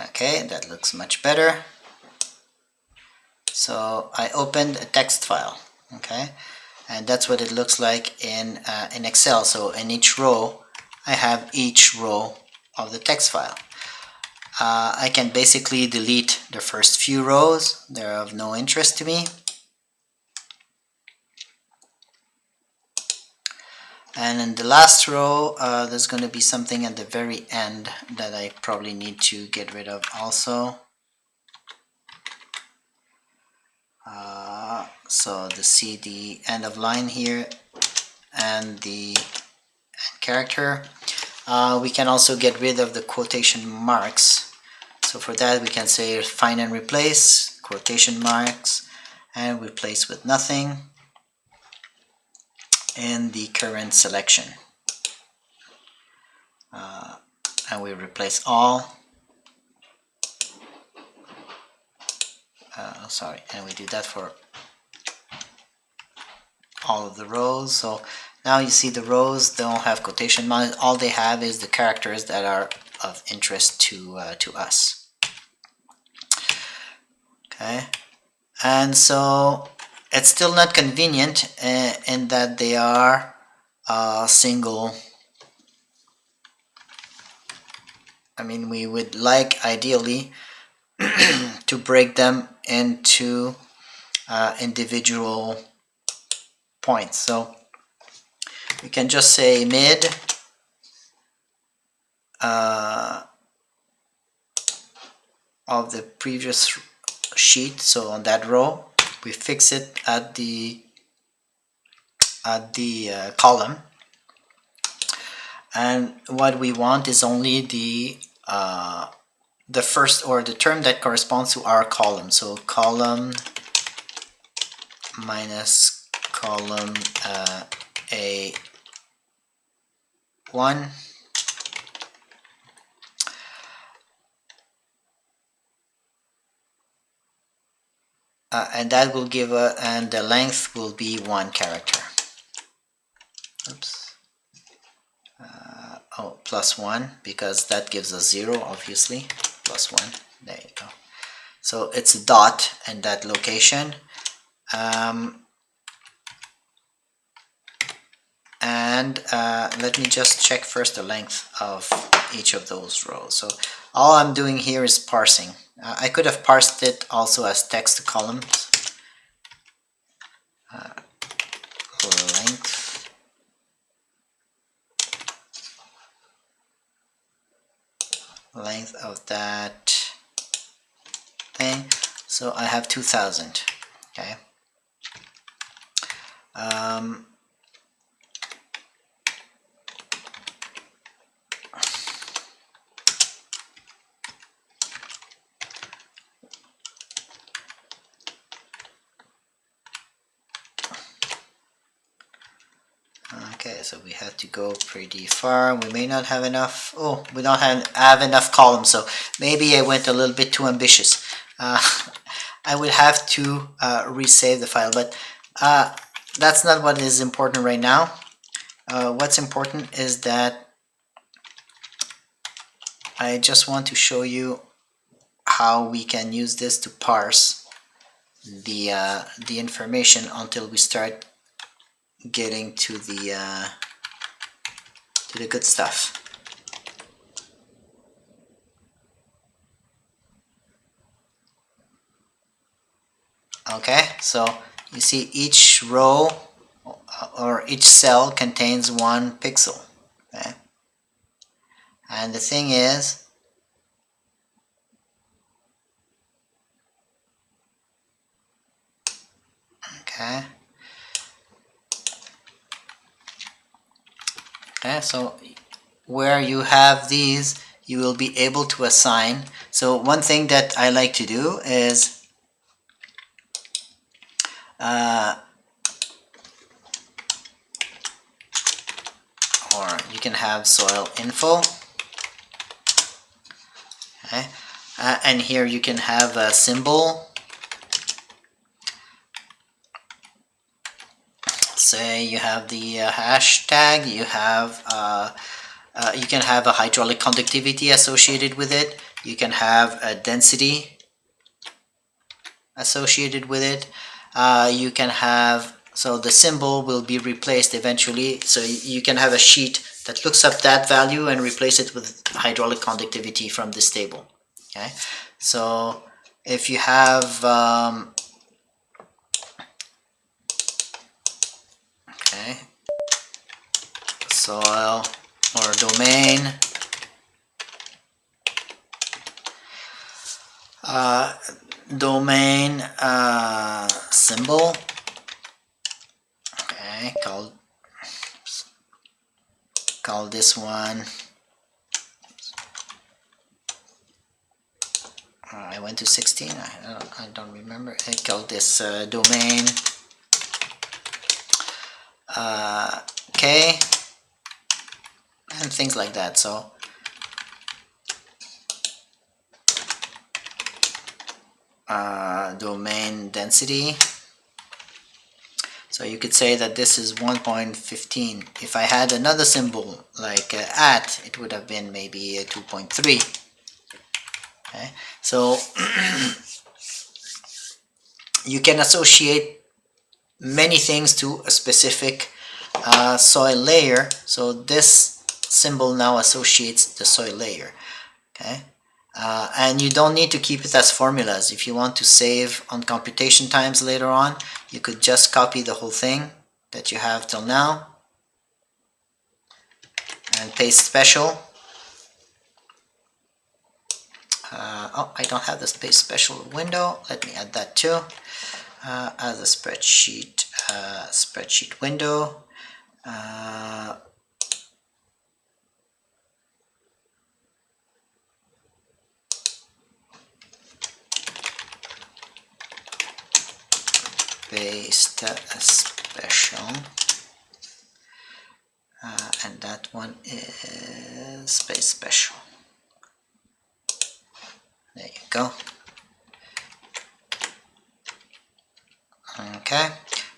Okay, that looks much better. So I opened a text file. Okay, and that's what it looks like in Excel. So in each row, I have each row of the text file. I can basically delete the first few rows. They're of no interest to me. And in the last row, there's going to be something at the very end that I probably need to get rid of also. So see the end of line here and the character. We can also get rid of the quotation marks. So for that we can say find and replace quotation marks and replace with nothing in the current selection. And we replace all. Sorry, and we do that for all of the rows. So now you see the rows don't have quotation marks. All they have is the characters that are of interest to us. Okay, and so it's still not convenient in that they are single. I mean, we would like ideally to break them into individual points. So we can just say mid of the previous sheet. So on that row, we fix it at the column, and what we want is only the first, or the term that corresponds to our column. So column minus column A1 and that will give and the length will be 1 character. Oops. Oh, plus 1, because that gives us 0, obviously. Plus 1. There you go. So it's a dot in that location. And let me just check first the length of each of those rows. So all I'm doing here is parsing. I could have parsed it also as text columns, length of that thing. So I have 2000. Okay. Okay, so we have to go pretty far. We may not have enough. Oh, we don't have enough columns, so maybe I went a little bit too ambitious. I would have to resave the file, but that's not what is important right now. What's important is that I just want to show you how we can use this to parse the information until we start getting to the good stuff. Okay, so you see each row or each cell contains one pixel. Okay, and the thing is, okay, so where you have these, you will be able to assign. So one thing that I like to do is or you can have soil info. Okay, and here you can have a symbol. Say you have the hashtag, you can have a hydraulic conductivity associated with it, you can have a density associated with it, you can have, so the symbol will be replaced eventually, so you can have a sheet that looks up that value and replace it with hydraulic conductivity from this table. Okay, so if you have okay, soil or domain, symbol, okay, call this one, I went to 16, I don't remember, I call this domain K, and things like that. So domain density, so you could say that this is 1.15. If I had another symbol like at, it would have been maybe 2.3. Okay, so you can associate many things to a specific soil layer. So this symbol now associates the soil layer. Okay, and you don't need to keep it as formulas. If you want to save on computation times later on, you could just copy the whole thing that you have till now and paste special. Oh, I don't have this paste special window. Let me add that too as a spreadsheet window. Paste special, and that one is paste special. There you go. Okay,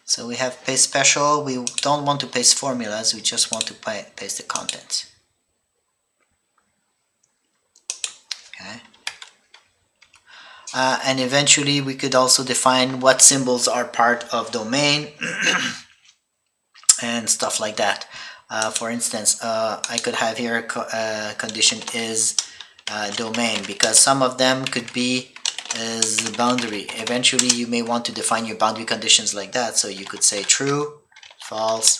so we have paste special. We don't want to paste formulas, we just want to paste the contents. Okay, and eventually we could also define what symbols are part of domain and stuff like that. For instance, I could have here condition is domain, because some of them could be as boundary. Eventually you may want to define your boundary conditions like that, so you could say true false,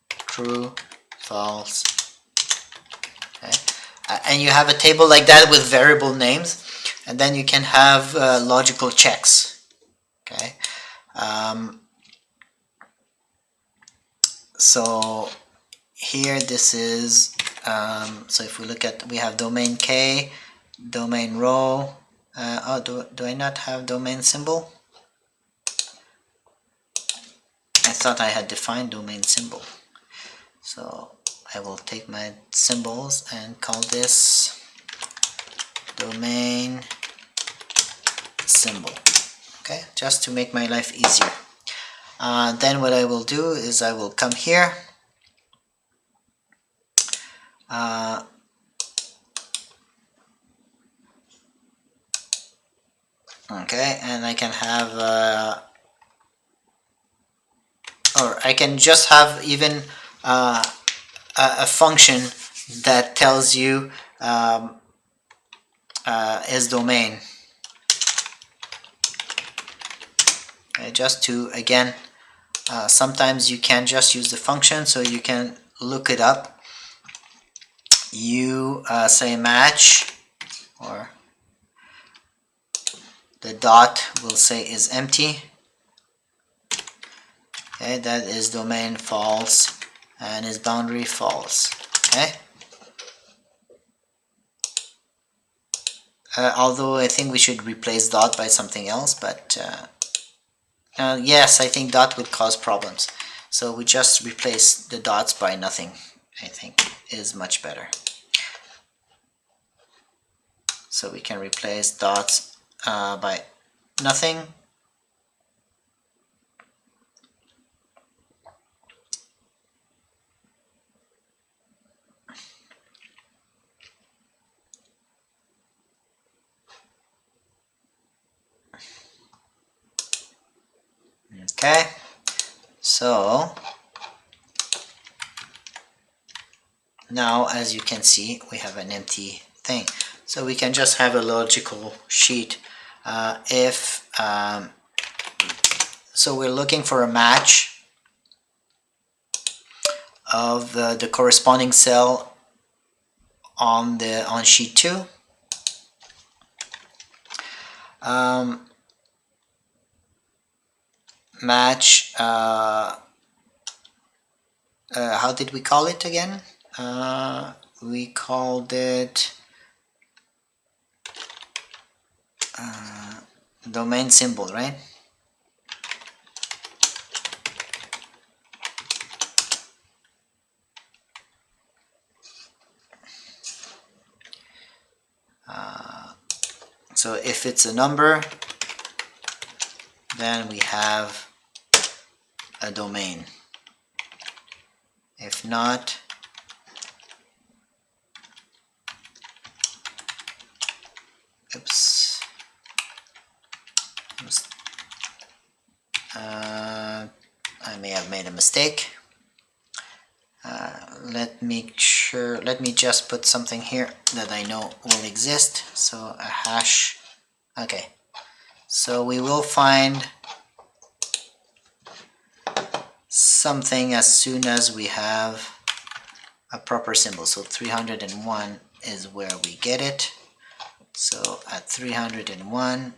true, false. Okay. And you have a table like that with variable names, and then you can have logical checks. Okay. So here this is, so if we look at, we have domain K, domain row. Do I not have domain symbol? I thought I had defined domain symbol. So I will take my symbols and call this domain symbol. Okay, just to make my life easier. Then what I will do is I will come here. Okay, and I can have, or I can just have even a function that tells you is domain. Okay, just to, again, sometimes you can just use the function, so you can look it up. You say match, or the dot will say is empty. Okay, that is domain false, and is boundary false. Okay. Although I think we should replace dot by something else, but yes, I think dot would cause problems. So we just replace the dots by nothing, I think is much better. So we can replace dots by nothing. Okay, so now as you can see we have an empty thing. So we can just have a logical sheet. So we're looking for a match of the corresponding cell on sheet 2. Match, how did we call it again? We called it domain symbol, right? So if it's a number, then we have a domain. If not, oops, I may have made a mistake. Let me just put something here that I know will exist. So a hash. Okay, so we will find something as soon as we have a proper symbol. So 301 is where we get it. So at 301,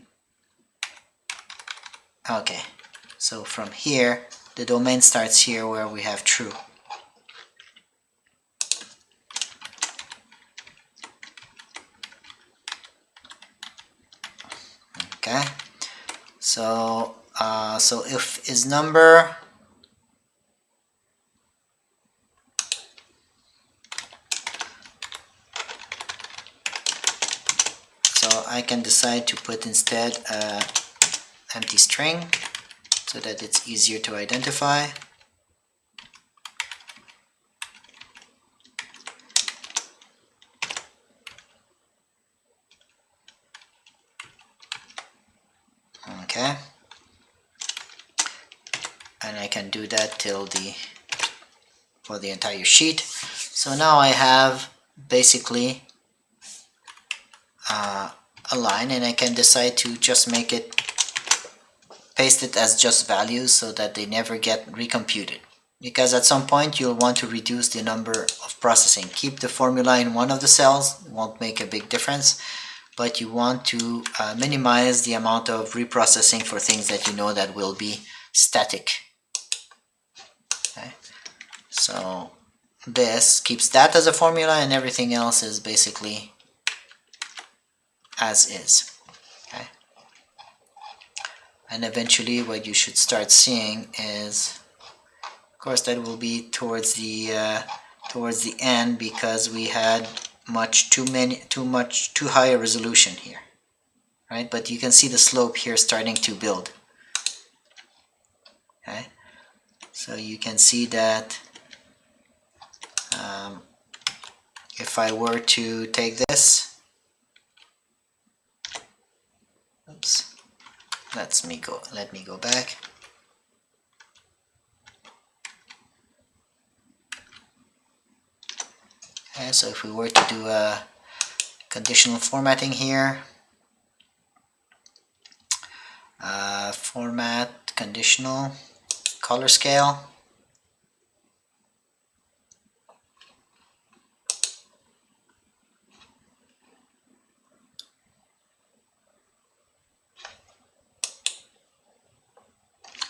okay, so from here the domain starts here where we have true. Okay, so if is number, so I can decide to put instead a empty string so that it's easier to identify. Okay, and I can do that till for the entire sheet. So now I have basically a line, and I can decide to just make it, paste it as just values so that they never get recomputed. because at some point you'll want to reduce the number of processing. Keep the formula in one of the cells, won't make a big difference, but you want to minimize the amount of reprocessing for things that you know that will be static. Okay. So this keeps that as a formula, and everything else is basically as is. Okay. And eventually what you should start seeing is, of course, that will be towards the end, because we had too high a resolution here, right? But you can see the slope here starting to build. Okay, so you can see that if I were to take this, oops, let me go back. Okay, so if we were to do a conditional formatting here, format conditional color scale,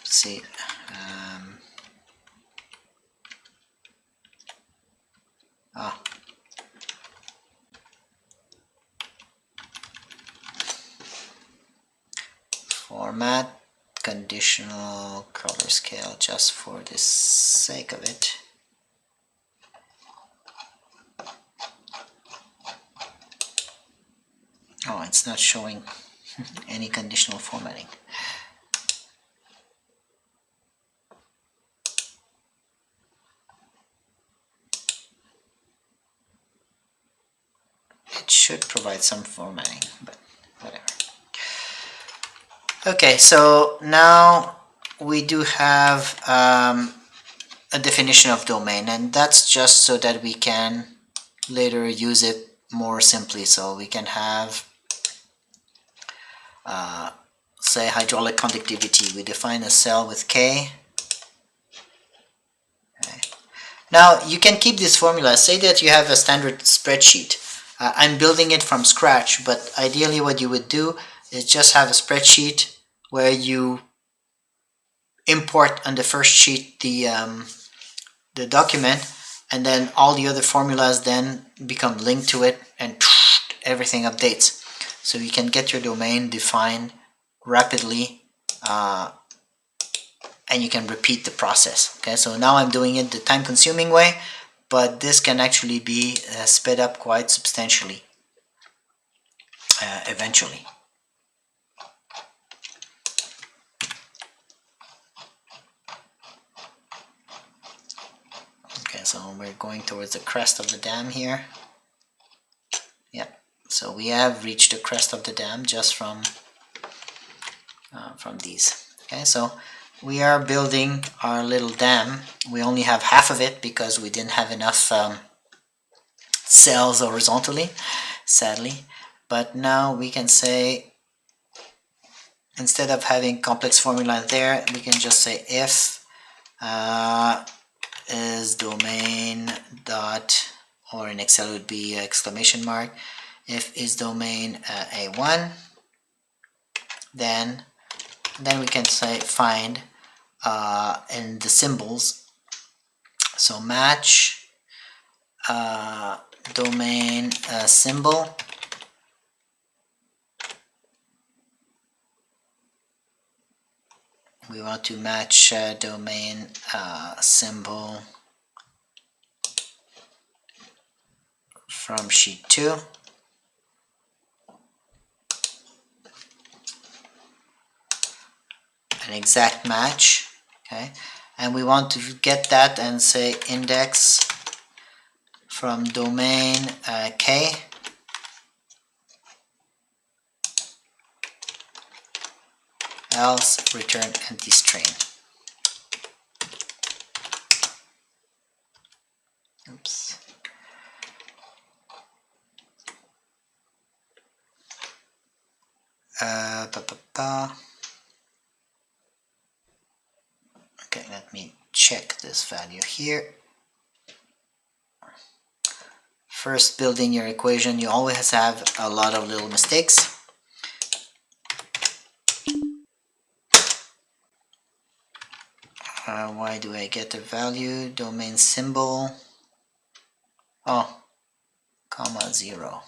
see, format conditional color scale, just for the sake of it. Oh, it's not showing any conditional formatting. It should provide some formatting, but whatever. Okay, so now we do have a definition of domain, and that's just so that we can later use it more simply. So we can have say hydraulic conductivity. We define a cell with K. Okay. Now you can keep this formula. Say that you have a standard spreadsheet. I'm building it from scratch, but ideally what you would do is just have a spreadsheet where you import on the first sheet the document, and then all the other formulas then become linked to it, and everything updates. So you can get your domain defined rapidly, and you can repeat the process. Okay, so now I'm doing it the time-consuming way, but this can actually be sped up quite substantially eventually. Okay, so we're going towards the crest of the dam here. Yep, so we have reached the crest of the dam just from these. Okay, so we are building our little dam. We only have half of it because we didn't have enough cells horizontally, sadly. But now we can say, instead of having complex formula there, we can just say if is domain dot, or in Excel would be exclamation mark, if is domain A1, then we can say find in the symbols, so match domain symbol we want to match domain symbol from sheet 2. An exact match, okay, and we want to get that and say index from domain K else return empty string. Oops. Okay, let me check this value here. First, building your equation, you always have a lot of little mistakes. Why do I get the value? Domain symbol. Oh, comma 0.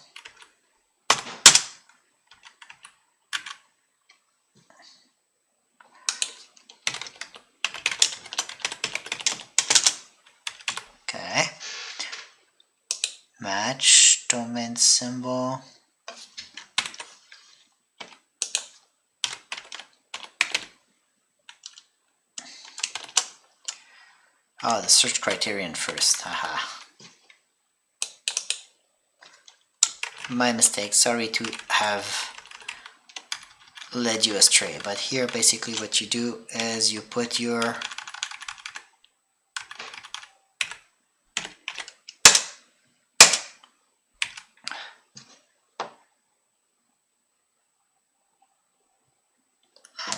Okay. Match domain symbol. Oh, the search criterion first. Haha. My mistake. Sorry to have led you astray. But here, basically, what you do is you put your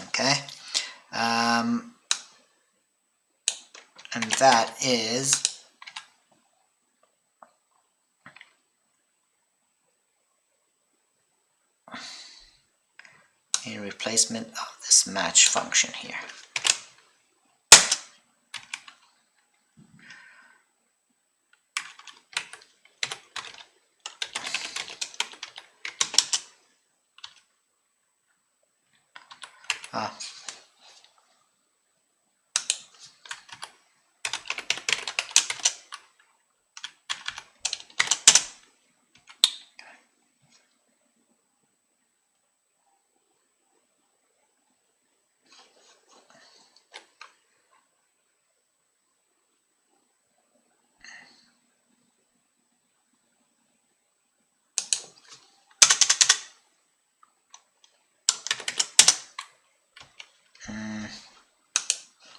okay, and that is a replacement of this match function here. Ah.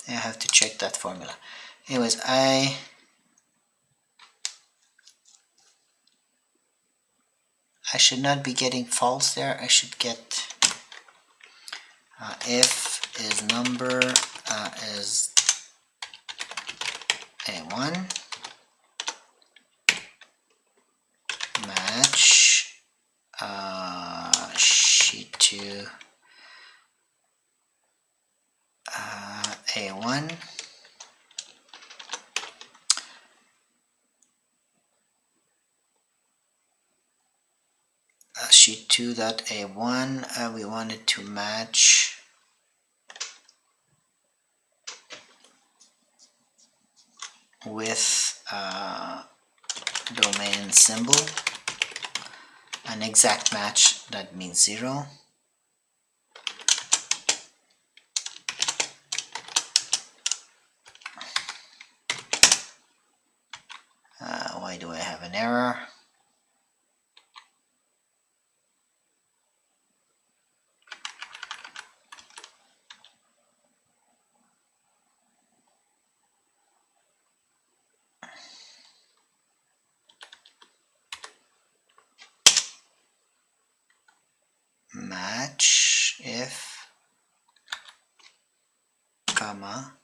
I have to check that formula. Anyways, I should not be getting false there. I should get if is number is a1 match sheet 2 a1 sheet 2 dot a1 we wanted to match with domain symbol, an exact match, that means 0. Why do I have an error? Match if comma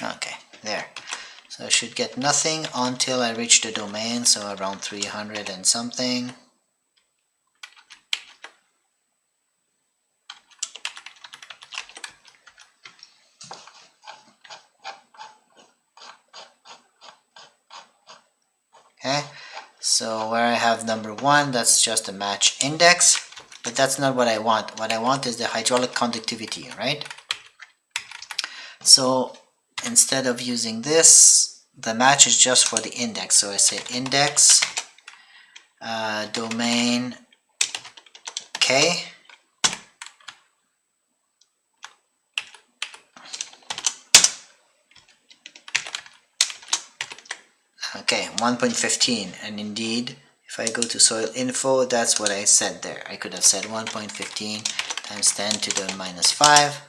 okay, there. So I should get nothing until I reach the domain, so around 300 and something. Okay, so where I have number 1, that's just a match index, but that's not what I want. What I want is the hydraulic conductivity, right? So instead of using this, the match is just for the index. So I say index domain K. Okay, 1.15, and indeed, if I go to soil info, that's what I said there. I could have said 1.15 times 10 to the minus 5.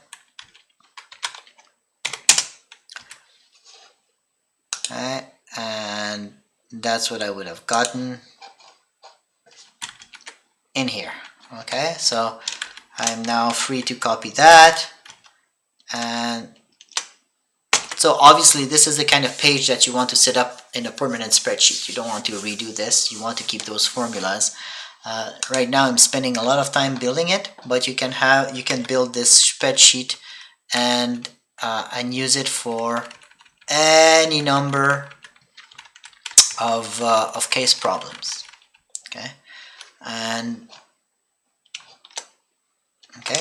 Okay, and that's what I would have gotten in here. Okay, so I am now free to copy that. And so obviously this is the kind of page that you want to set up in a permanent spreadsheet. You don't want to redo this. You want to keep those formulas. Right now I'm spending a lot of time building it, but you can build this spreadsheet and use it for any number of case problems. Okay,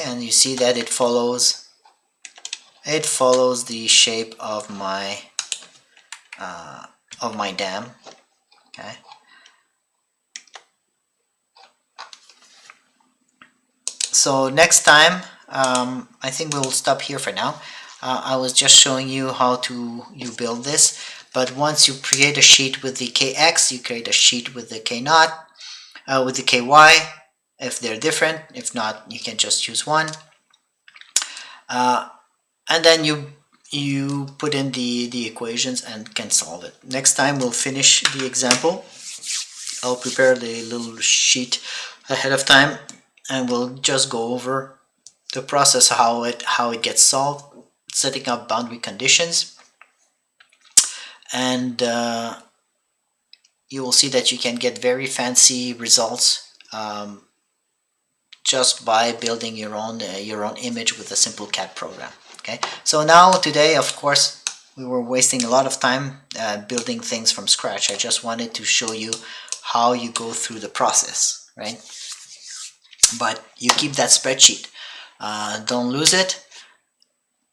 and you see that it follows the shape of my dam. Okay. So next time, I think we will stop here for now. I was just showing you how you build this, but once you create a sheet with the kx, you create a sheet with the k naught, with the ky, if they're different. If not, you can just use one. And then you put in the equations and can solve it. Next time we'll finish the example. I'll prepare the little sheet ahead of time, and we'll just go over the process, how it gets solved, setting up boundary conditions, and you will see that you can get very fancy results just by building your own image with a simple CAD program. Okay, so now today, of course, we were wasting a lot of time building things from scratch. I just wanted to show you how you go through the process, right? But you keep that spreadsheet, don't lose it,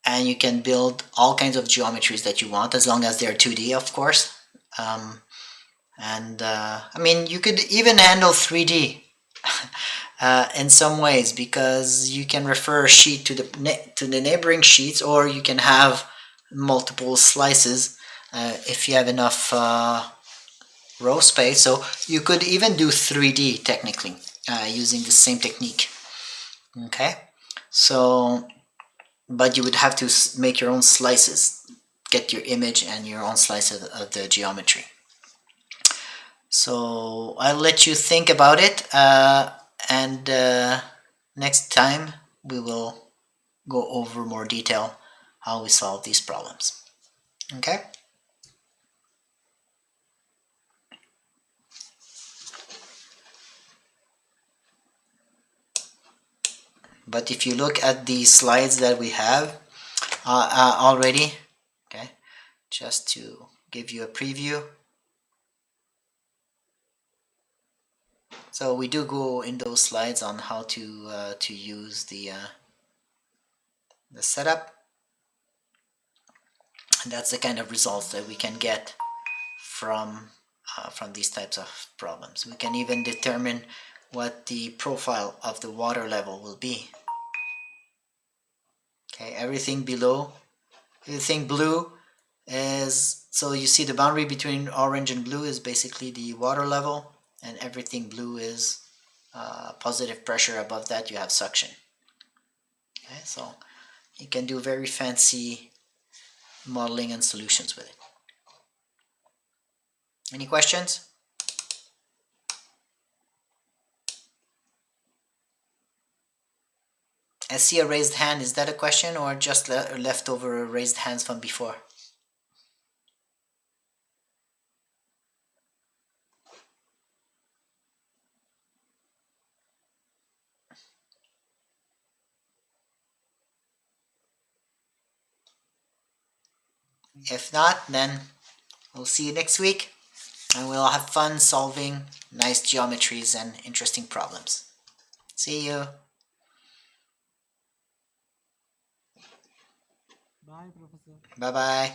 and you can build all kinds of geometries that you want, as long as they're 2D, of course. I mean, you could even handle 3D in some ways, because you can refer a sheet to the neighboring sheets, or you can have multiple slices if you have enough row space. So you could even do 3D technically using the same technique. Okay, so but you would have to make your own slices, get your image and your own slice of the geometry. So I'll let you think about it, and next time we will go over more detail how we solve these problems. Okay? But if you look at the slides that we have already, okay, just to give you a preview. So we do go in those slides on how to use the setup. And that's the kind of results that we can get from these types of problems. We can even determine what the profile of the water level will be. Okay, everything blue is, so you see the boundary between orange and blue is basically the water level, and everything blue is positive pressure. Above that you have suction. Okay, so you can do very fancy modeling and solutions with it. Any questions? I see a raised hand. Is that a question, or just leftover raised hands from before? If not, then we'll see you next week, and we'll have fun solving nice geometries and interesting problems. See you. Bye, Professor. Bye-bye.